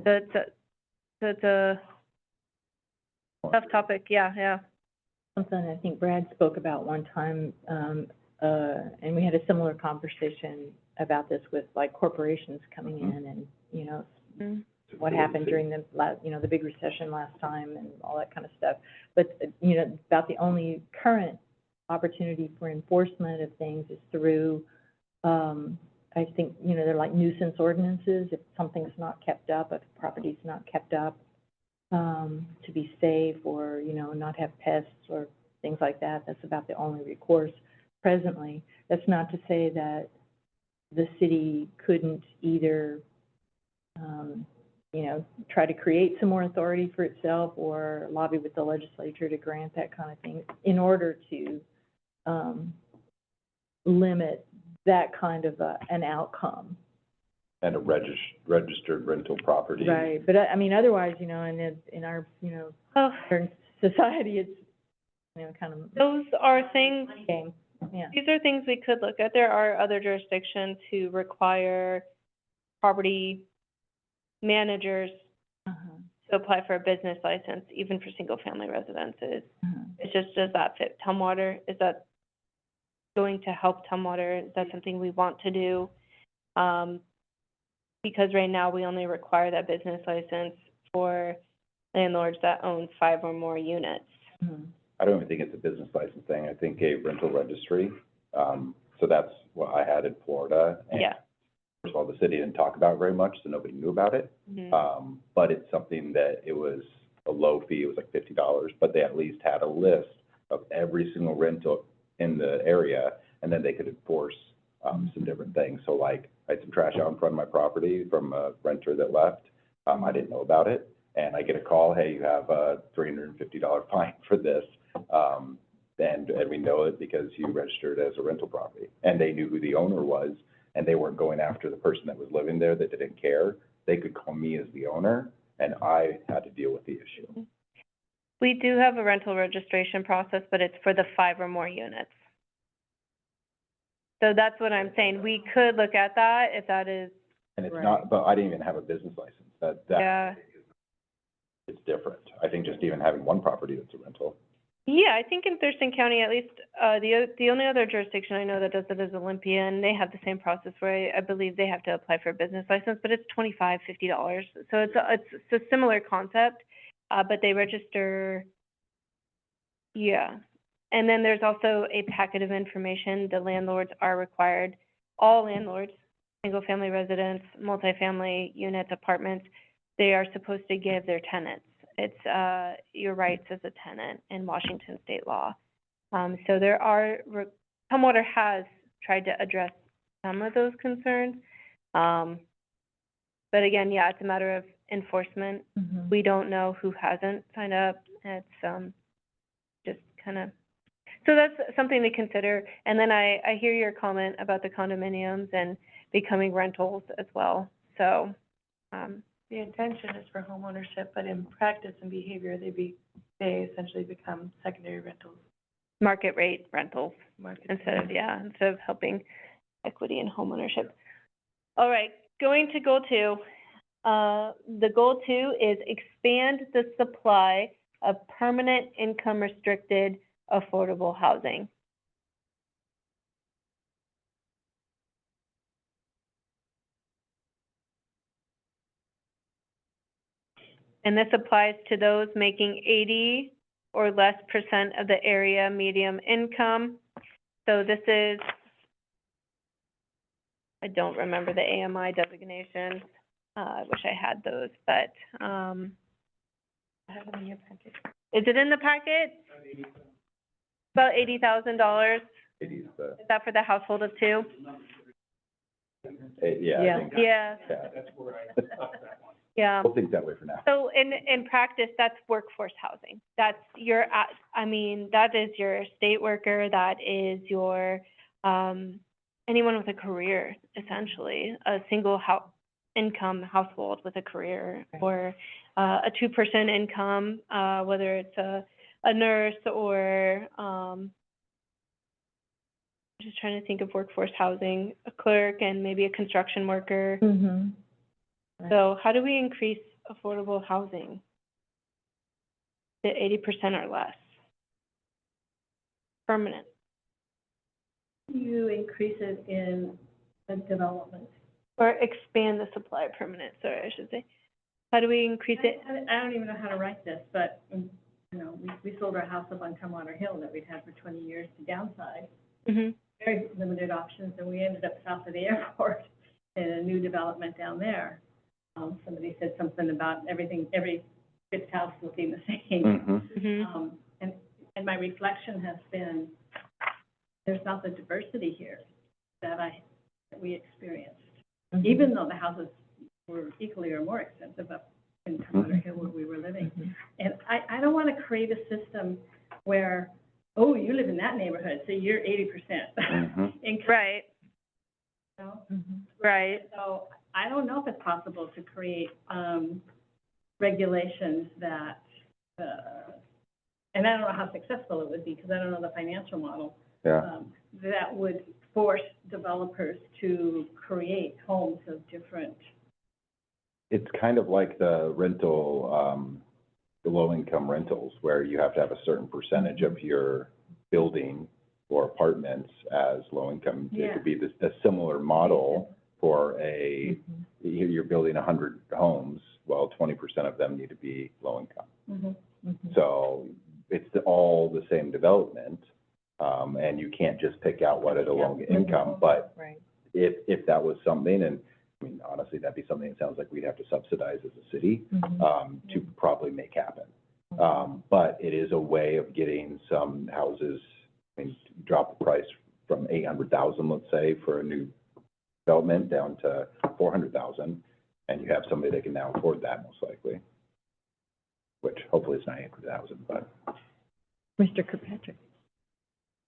That's a tough topic, yeah. Something I think Brad spoke about one time, and we had a similar conversation about this with like corporations coming in and, you know, Mm. what happened during the the big recession last time and all that kind of stuff. But, you know, about the only current opportunity for enforcement of things is through, I think, you know, they're like nuisance ordinances. If something's not kept up, if property's not kept up, to be safe or, you know, not have pests or things like that, that's about the only recourse presently. That's not to say that the city couldn't either, you know, try to create some more authority for itself or lobby with the legislature to grant that kind of thing in order to limit that kind of an outcome. And a registered rental property. Right, but I mean, otherwise, you know, in our, you know, Oh, modern society, it's, you know, kind of those are things, game, yeah. these are things we could look at. There are other jurisdictions who require property managers Uh-huh, to apply for a business license, even for single-family residences. uh-huh. It's just, does that fit Tumwater? Is that going to help Tumwater? Is that something we want to do? Because right now, we only require that business license for landlords that own 5 or more units. Mhm. I don't even think it's a business license thing. I think a rental registry. So that's what I had in Florida. And Yeah. first of all, the city didn't talk about it very much, so nobody knew about it. Mhm. But it's something that it was a low fee, it was like $50, but they at least had a list of every single rental in the area, and then they could enforce, some different things. So like, I had some trash out in front of my property from a renter that left. I didn't know about it, and I get a call, hey, you have a $350 fine for this. And we know it because you registered as a rental property. And they knew who the owner was, and they weren't going after the person that was living there that didn't care. They could call me as the owner, and I had to deal with the issue. We do have a rental registration process, but it's for the 5 or more units. So that's what I'm saying. We could look at that if that is, And it's Right. not, but I didn't even have a business license. That yeah. it's different. I think just even having one property that's a rental. Yeah, I think in Thurston County, at least, the only other jurisdiction I know that does it is Olympia, and they have the same process where I believe they have to apply for a business license, but it's $25, $50. So it's a similar concept, but they register, yeah. And then there's also a packet of information the landlords are required, all landlords, single-family residents, multifamily units, apartments, they are supposed to give their tenants. It's your rights as a tenant in Washington state law. So there are, Tumwater has tried to address some of those concerns. But again, yeah, it's a matter of enforcement. Mhm. We don't know who hasn't signed up. It's just kind of, so that's something to consider. And then I hear your comment about the condominiums and becoming rentals as well. So, The intention is for homeownership, but in practice and behavior, they essentially become secondary rentals. market rate rentals Market. instead of helping equity and homeownership. All right, going to goal 2. The goal 2 is expand the supply of permanent income restricted affordable housing. And this applies to those making 80 or less % of the area median income. So this is, I don't remember the AMI designation. I wish I had those, but, I have them in your package. is it in the packet? About $80,000. It is the, Is that for the household of 2? yeah, Yeah. I think. Yeah, Yeah. That's where I thought that one. yeah. We'll think that way for now. So in practice, that's workforce housing. That's your, I mean, that is your state worker, that is your, anyone with a career, essentially, a income household with a career, or a 2-person income, whether it's a nurse or, just trying to think of workforce housing, a clerk and maybe a construction worker. Mm-hmm. So how do we increase affordable housing to 80% or less? Permanent. You increase it in the development. Or expand the supply of permanent, sorry, I should say. How do we increase it? I don't even know how to write this, but, you know, we sold our house up on Tumwater Hill that we'd had for 20 years to downsize. Mm-hmm. Very limited options, and we ended up south of the airport in a new development down there. Somebody said something about every fifth house looking the same. Mm-hmm. Mm-hmm. And my reflection has been, there's not the diversity here that we experienced. Mm-hmm. Even though the houses were equally or more expensive up in Tumwater Hill where we were living. Mm-hmm. And I don't want to create a system where, oh, you live in that neighborhood, so you're 80% Mm-hmm. income. Right, You know? Mm-hmm. right. So I don't know if it's possible to create regulations that, and I don't know how successful it would be, because I don't know the financial model, Yeah. that would force developers to create homes of different. It's kind of like the rental, the low-income rentals, where you have to have a certain percentage of your building or apartments as low-income. It Yeah. could be a similar model for you're building 100 homes, well, 20% of them need to be low-income. Mm-hmm. So it's all the same development, and you can't just pick out what is a low income, but Right. if that was something, and I mean, honestly, that'd be something that sounds like we'd have to subsidize as a city, Mm-hmm. to probably make happen. But it is a way of getting some houses, I mean, drop the price from 800,000, let's say, for a new development down to 400,000, and you have somebody that can now afford that most likely, which hopefully it's not 800,000, but. Mr. Kirkpatrick.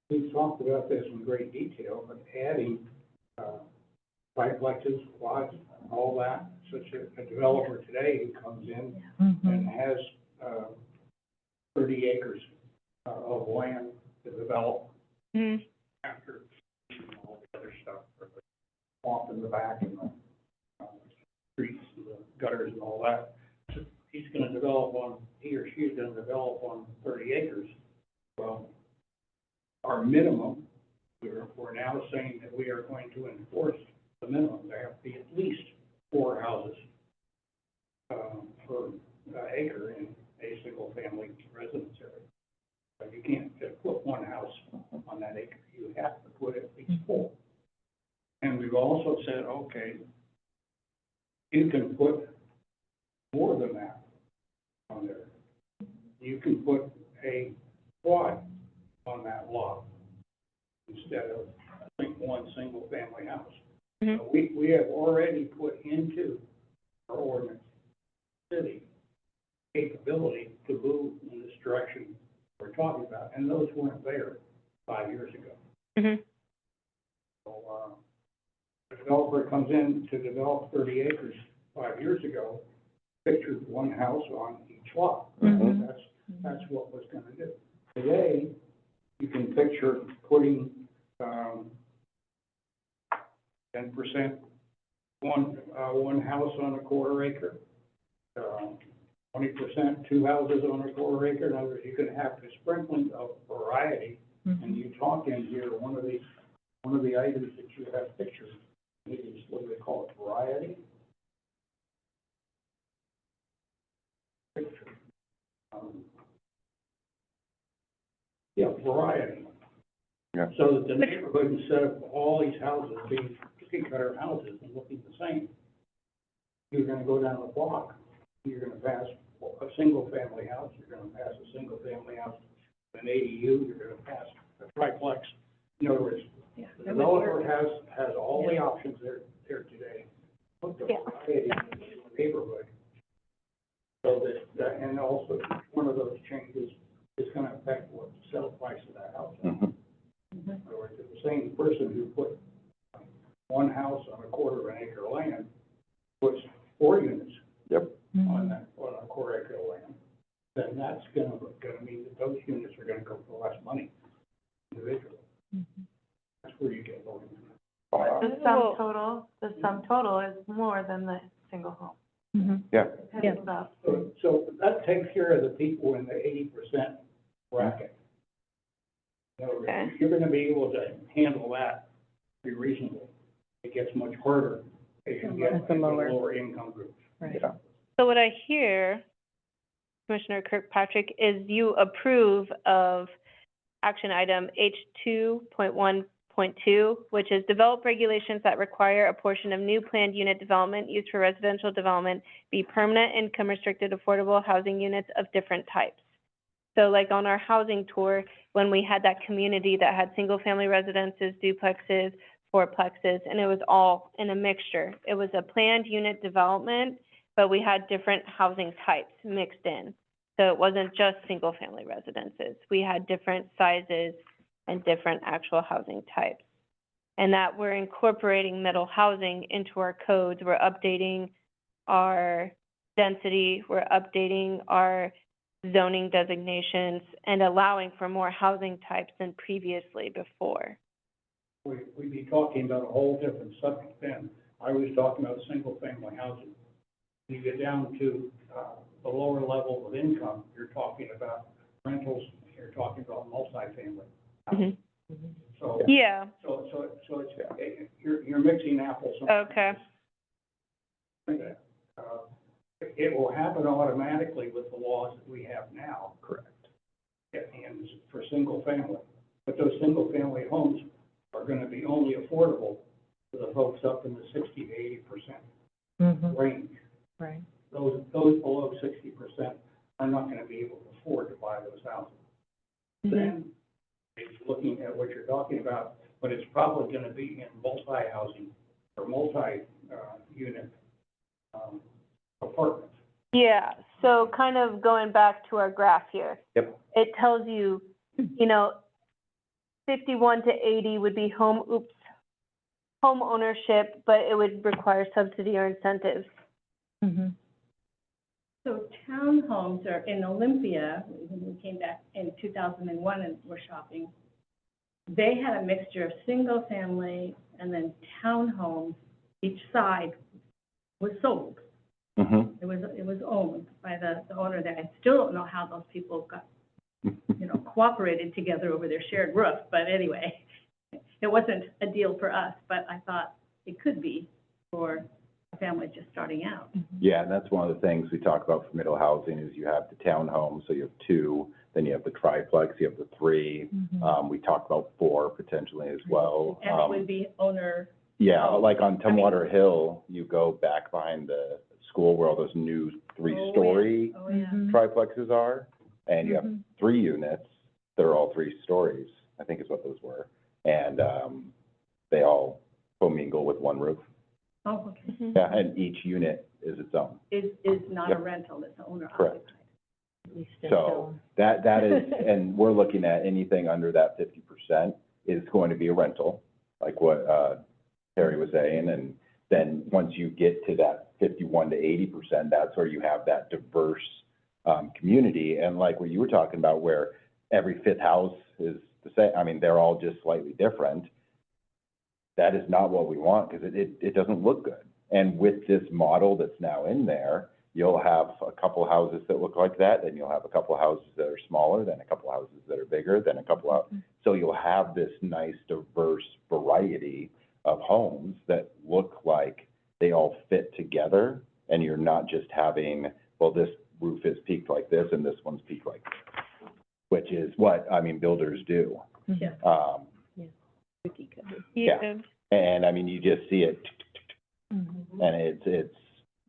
We've talked about this in great detail, but adding, triplexes, quads, all that, such a developer today who comes in Mm-hmm. and has, 30 acres of land to develop Mm-hmm. after all the other stuff, or the swamp in the back and the, streets and the gutters and all that. So he's gonna develop on, he or she's gonna develop on 30 acres. Well, our minimum, we're now saying that we are going to enforce the minimum. There have to be at least 4 houses, per acre in a single-family residence area. But you can't just put 1 house on that acre. You have to put at least 4. And we've also said, okay, you can put more than that on there. You can put a quad on that lot instead of, I think, 1 single-family house. Mhm. So we have already put into our ordinance city capability to move in this direction we're talking about, and those weren't there 5 years ago. Mm-hmm. So, a developer comes in to develop 30 acres 5 years ago, pictured 1 house on each lot. Mhm. That's what was gonna do. Today, you can picture putting, 10%, one house on a quarter acre, 20%, 2 houses on a quarter acre. In other words, you can have the sprinkling of variety. And you talk in here, one of the items that you have pictured is, what do they call it, variety? Picture. Yeah, variety. Yeah. So that the neighborhood, instead of all these houses being cookie-cutter houses and looking the same, you're gonna go down the block, you're gonna pass a single-family house, you're gonna pass a single-family house, an ADU, you're gonna pass a triplex. In other words, the developer has all the options there today. Put the variety in the neighborhood. So that, and also, one of those changes is gonna affect what the sale price of that house is. Mhm. In other words, if the same person who put 1 house on a quarter of an acre of land puts 4 units Yep. on that, on a core acre of land, then that's gonna mean that those units are gonna go for less money individually. That's where you get low income. The sum total is more than the single home. Yeah. Yeah. About- So that takes care of the people in the 80% bracket. In other words, Okay. you're gonna be able to handle that pretty reasonably. It gets much harder as you get At into the lower. lower income groups. Right. Yeah. So what I hear, Commissioner Kirkpatrick, is you approve of action item H2.1.2, which is develop regulations that require a portion of new planned unit development used for residential development be permanent income restricted affordable housing units of different types. So like on our housing tour, when we had that community that had single-family residences, duplexes, fourplexes, and it was all in a mixture. It was a planned unit development, but we had different housing types mixed in. So it wasn't just single-family residences. We had different sizes and different actual housing types. And that we're incorporating middle housing into our codes. We're updating our density, we're updating our zoning designations, and allowing for more housing types than previously before. We'd be talking about a whole different subject then. I was talking about single-family housing. You get down to, the lower level of income, you're talking about rentals, you're talking about multifamily. Mhm. So, Yeah, so it's, you're mixing apples and okay. It will happen automatically with the laws that we have now. Correct. And for single family. But those single family homes are gonna be only affordable to the folks up in the 60 to 80% range. Right. Those below 60% are not gonna be able to afford to buy those houses. Then, it's looking at what you're talking about, but it's probably gonna be in multi-housing or multi-unit, apartments. Yeah, so kind of going back to our graph here. Yep. It tells you, you know, 51 to 80 would be home ownership, but it would require subsidy or incentives. So townhomes are in Olympia, when we came back in 2001 and were shopping, they had a mixture of single family and then townhomes. Each side was sold. Mm-hmm. It was owned by the owner there. I still don't know how those people got, cooperated together over their shared roof, but anyway, it wasn't a deal for us, but I thought it could be for a family just starting out. Yeah, and that's one of the things we talk about for middle housing is you have the townhome, so you have 2, then you have the triplex, you have the 3. We talked about 4 potentially as well. And it would be owner, Yeah, like on Tumwater Hill, you go back behind the school where all those new 3-story oh, yeah. triplexes are, and you have 3 units that are all 3 stories, I think is what those were. And, they all commingle with one roof. Oh, okay. Yeah, and each unit is its own. Is not a rental, it's owner Correct. occupied. So that is, and we're looking at anything under that 50% is going to be a rental, like what, Terry was saying. And then once you get to that 51 to 80%, that's where you have that diverse, community. And like what you were talking about, where every 5th house is the same, I mean, they're all just slightly different. That is not what we want, because it doesn't look good. And with this model that's now in there, you'll have a couple houses that look like that, then you'll have a couple houses that are smaller, then a couple houses that are bigger, then a couple of, so you'll have this nice diverse variety of homes that look like they all fit together, and you're not just having, well, this roof is peaked like this and this one's peaked like this, which is what, I mean, builders do. Yeah. Yeah. And I mean, you just see it, and it's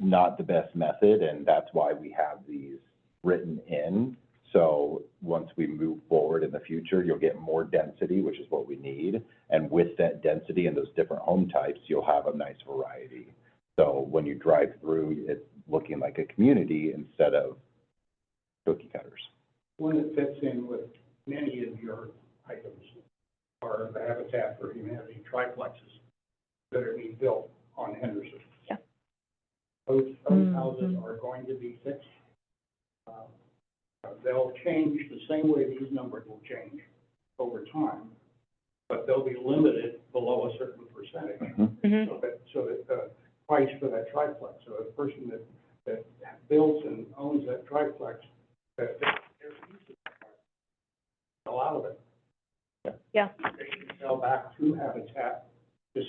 not the best method, and that's why we have these written in. So once we move forward in the future, you'll get more density, which is what we need. And with that density and those different home types, you'll have a nice variety. So when you drive through, it's looking like a community instead of cookie cutters. One that fits in with many of your items are the Habitat for Humanity triplexes that are being built on Henderson. Yeah. Those Mhm. houses are going to be fixed. They'll change the same way these numbers will change over time, but they'll be limited below a certain percentage. Mhm. So that the price for that triplex, so the person that builds and owns that triplex, that they're used to sell out of it. Yeah. They can sell back through Habitat to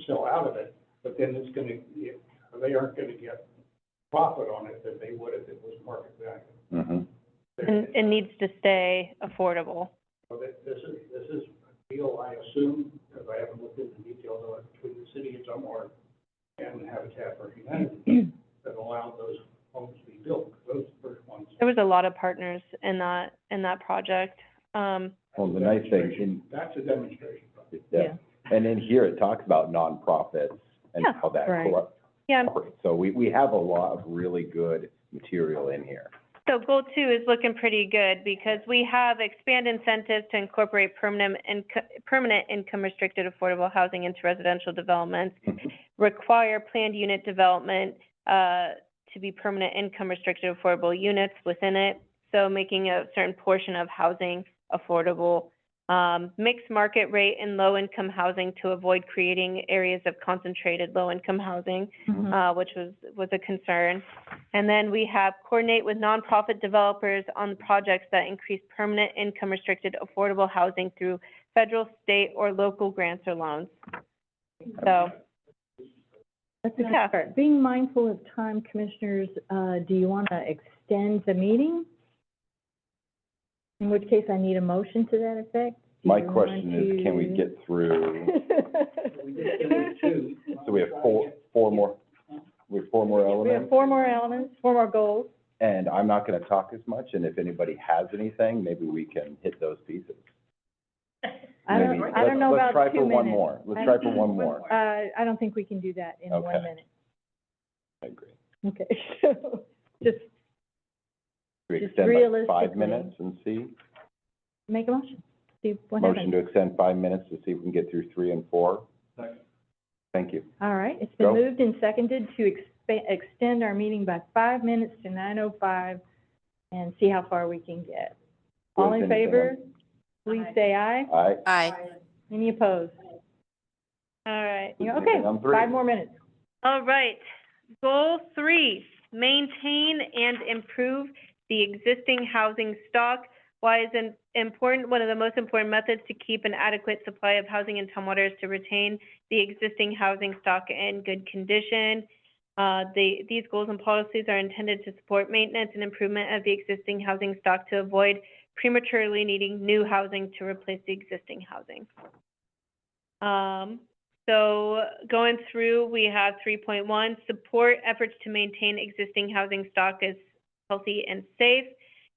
sell out of it, but then it's gonna, they aren't gonna get profit on it that they would if it was market value. Mm-hmm. And it needs to stay affordable. So this is a deal, I assume, because I haven't looked into the details of it, between the city of Tumwater and Habitat for Humanity that allowed those homes to be built, those first ones. There was a lot of partners in that project. Well, the nice thing, That's a demonstration project. yeah, and in here, it talks about nonprofits and Yeah, how that right. Yeah, operates. So we have a lot of really good material in here. so goal 2 is looking pretty good because we have expand incentives to incorporate permanent income restricted affordable housing into residential developments, require planned unit development, to be permanent income restricted affordable units within it. So making a certain portion of housing affordable, mixed market rate and low income housing to avoid creating areas of concentrated low income housing. Which was a concern. And then we have coordinate with nonprofit developers on projects that increase permanent income restricted affordable housing through federal, state, or local grants or loans. So, That's a good Yeah. start. Being mindful of time, commissioners, do you want to extend the meeting? In which case I need a motion to that effect. Do My you want question is, can we to- get through, We just did two. so we have four more We have elements? 4 more elements, 4 more goals. And I'm not gonna talk as much, and if anybody has anything, maybe we can hit those pieces. I don't Maybe. know Let's about try 2 for one minutes. more. Let's try for one more. I don't think we can do that in 1 Okay. minute. I agree. Okay, so just We Just extend like 5 realistically. minutes and see? make a motion, see what Motion happens. to extend 5 minutes to see if we can get through 3 and 4. Thank you. All right, it's been Go. moved and seconded to extend our meeting by 5 minutes to 9:05 and see how far we can get. Who All has in anything favor, please say aye. Aye. Aye. Any opposed? all right. Yeah, Anything okay, on 3? 5 more minutes. All right. Goal 3, maintain and improve the existing housing stock. Why is it important? One of the most important methods to keep an adequate supply of housing in Tumwater is to retain the existing housing stock in good condition. These goals and policies are intended to support maintenance and improvement of the existing housing stock to avoid prematurely needing new housing to replace the existing housing. So going through, we have 3.1, support efforts to maintain existing housing stock as healthy and safe.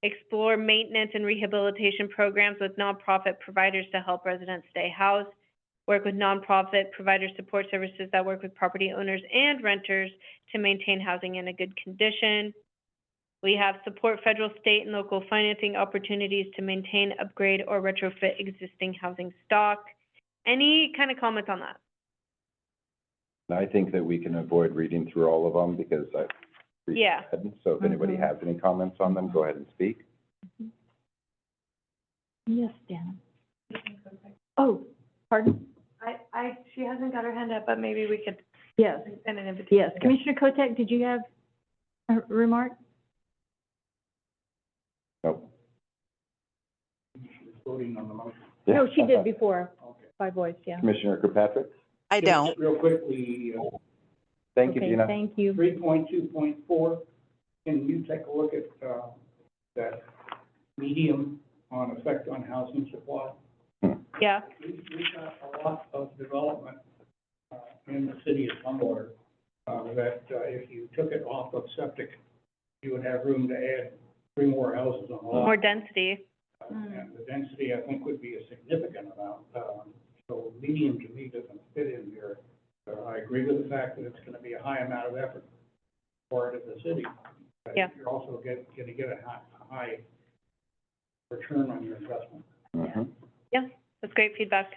Explore maintenance and rehabilitation programs with nonprofit providers to help residents stay housed. Work with nonprofit provider support services that work with property owners and renters to maintain housing in a good condition. We have support federal, state, and local financing opportunities to maintain, upgrade, or retrofit existing housing stock. Any kind of comments on that? And I think that we can avoid reading through all of them because I read Yeah. ahead. So if anybody Mhm. has any comments on them, go ahead and speak. Yes, Dan. Oh, pardon? She hasn't got her hand up, but maybe we could Yes, send an invitation. yes. Commissioner Kotek, did you have a remark? Nope. Voting on the motion. No, she did before, Okay. by voice, yeah. Commissioner Kirkpatrick? I Just don't. real quickly, Thank you, Okay, Gina. thank you. 3.2.4, can you take a look at that medium on effect on housing supply? Yeah. We've got a lot of development in the city of Tumwater that if you took it off of septic, you would have room to add 3 more houses on the lot. More density. And the density, I think, would be a significant amount. So medium to me doesn't fit in here. I agree with the fact that it's gonna be a high amount of effort part of the city. But Yeah. you're also gonna get a high return on your investment. Mhm. Yeah, that's great feedback.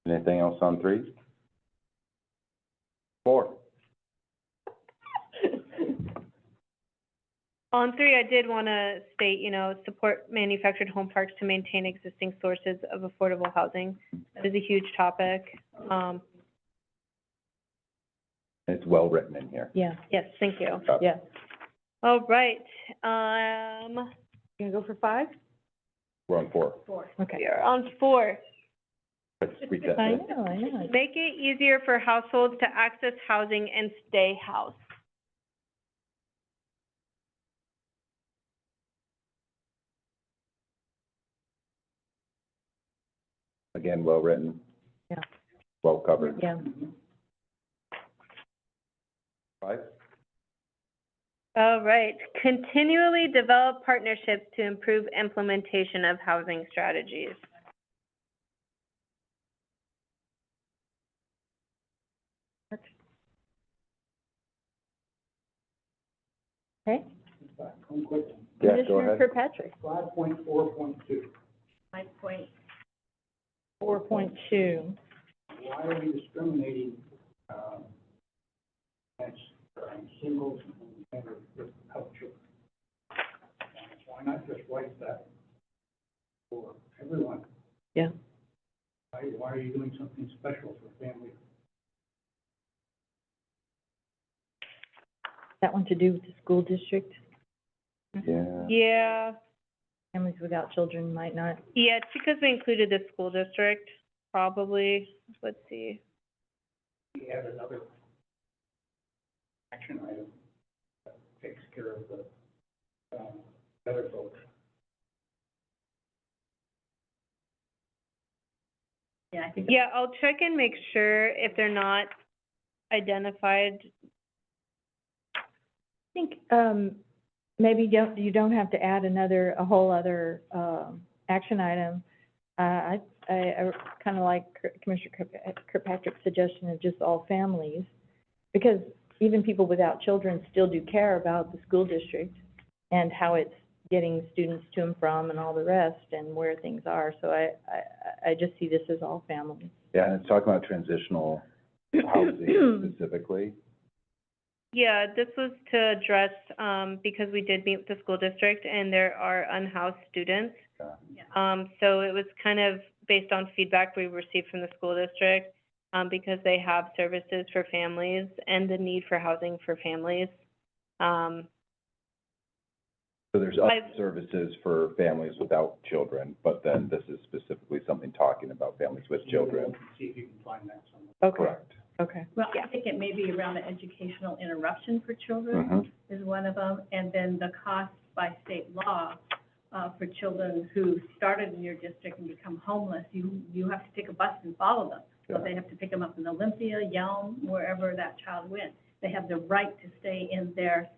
Anything else on 3? 4. On 3, I did want to state, support manufactured home parks to maintain existing sources of affordable housing. That is a huge topic. It's well written in here. Yeah, Yes, thank you. yeah. All right, Gonna go for 5? We're on 4. Okay. we are on 4. Let's squeeze that I in. know. Make it easier for households to access housing and stay housed. Again, well written. Yeah. Well covered. Yeah. 5. All right, continually develop partnerships to improve implementation of housing strategies. Okay. One quick, Yeah, go Commissioner ahead. Kirkpatrick, 5.4.2. 4.2. Why are we discriminating, against singles and without children? Why not just write that for everyone? Yeah. Why are you doing something special for families? That one to do with the school district? Yeah. Yeah, Families without children might not. yeah, it's because we included the school district, probably. Let's see. We have another action item that takes care of the, other folks. Yeah, I think Yeah, I'll check and make sure if they're not identified. I think, maybe you don't have to add a whole other, action item. I kind of like Commissioner Kirkpatrick's suggestion of just all families, because even people without children still do care about the school district and how it's getting students to and from and all the rest and where things are. So I just see this as all families. Yeah, and it's talking about transitional housing specifically. Yeah, this was to address, because we did meet with the school district and there are unhoused students. So it was kind of based on feedback we received from the school district, because they have services for families and the need for housing for families. So there's other I've- services for families without children, but then this is specifically something talking about families with children. See if you can find that somewhere. Okay, Correct. okay. Well, Yeah. I think it may be around the educational interruption for children Mhm. is one of them, and then the cost by state law, for children who started in your district and become homeless, you have to take a bus and follow them. So Yeah. they have to pick them up in Olympia, Yelm, wherever that child went. They have the right to stay in their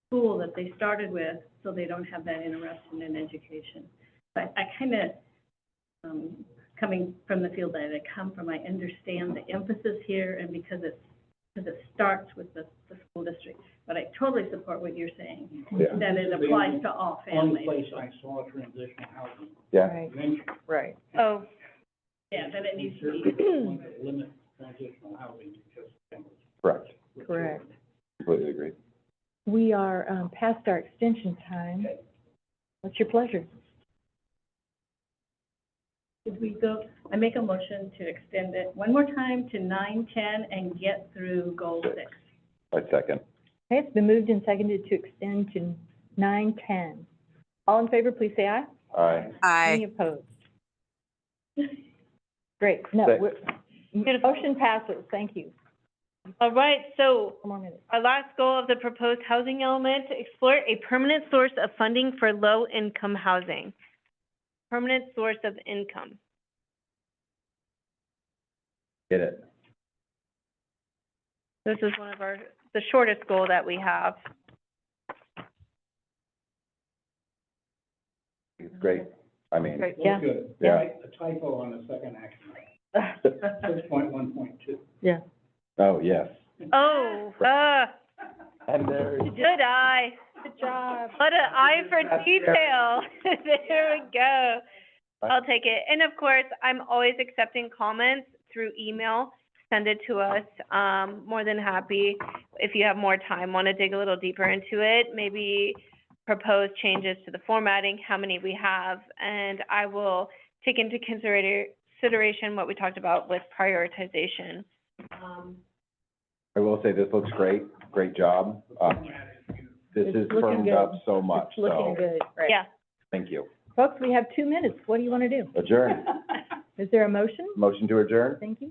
school that they started with, so they don't have that interruption in education. But I kind of, coming from the field that I come from, I understand the emphasis here, and because it starts with the school district. But I totally support what you're saying, Yeah. that it applies to all Only families. place I saw transitional housing Yeah, Right, mentioned. right. Oh, Yeah, that it needs to We be. certainly want to limit transitional housing to just families correct. with Correct. children. Completely agree. We are, past our extension time. What's your pleasure? Did we go, I make a motion to extend it one more time to 9:10 and get through goal 6. I second. Okay, it's been moved and seconded to extend to 9:10. All in favor, please say aye. Aye. Any opposed? Great, no, Thank- motion passes, thank you. all right, so 4 more minutes. our last goal of the proposed housing element, explore a permanent source of funding for low-income housing. Permanent source of income. Get it. This is one of the shortest goal that we have. It's great. I mean, Great, Looks yeah, good. Yeah. A typo on the second action item, 6.1.2. yeah. oh, yes. Oh, And there's, good eye. Good job. What an eye for detail. There we go. I'll take it. And of course, I'm always accepting comments through email. send it to us. More than happy, if you have more time, want to dig a little deeper into it, maybe propose changes to the formatting, how many we have, and I will take into consideration what we talked about with prioritization. I will say this looks great, great job. This It's is looking firmed good. up so much, It's looking so good, right. Yeah, thank you. Folks, we have 2 minutes. What do you want to do? Adjourn. Is there a motion? Motion to adjourn? Thank you.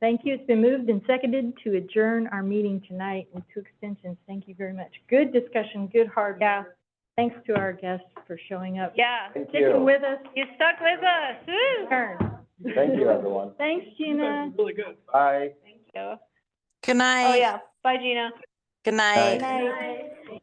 Thank you. It's been moved and seconded to adjourn our meeting tonight with 2 extensions. Thank you very much. Good discussion, good hard work. Yeah. Thanks to our guests for showing up. yeah. Thank Sticking you. with us. You stuck with us. Woo! Turn. Thank you, everyone. Thanks, Gina. Really good. Bye. Thank you. Good night. Oh, yeah. Bye, Gina. Good night. Night. Night.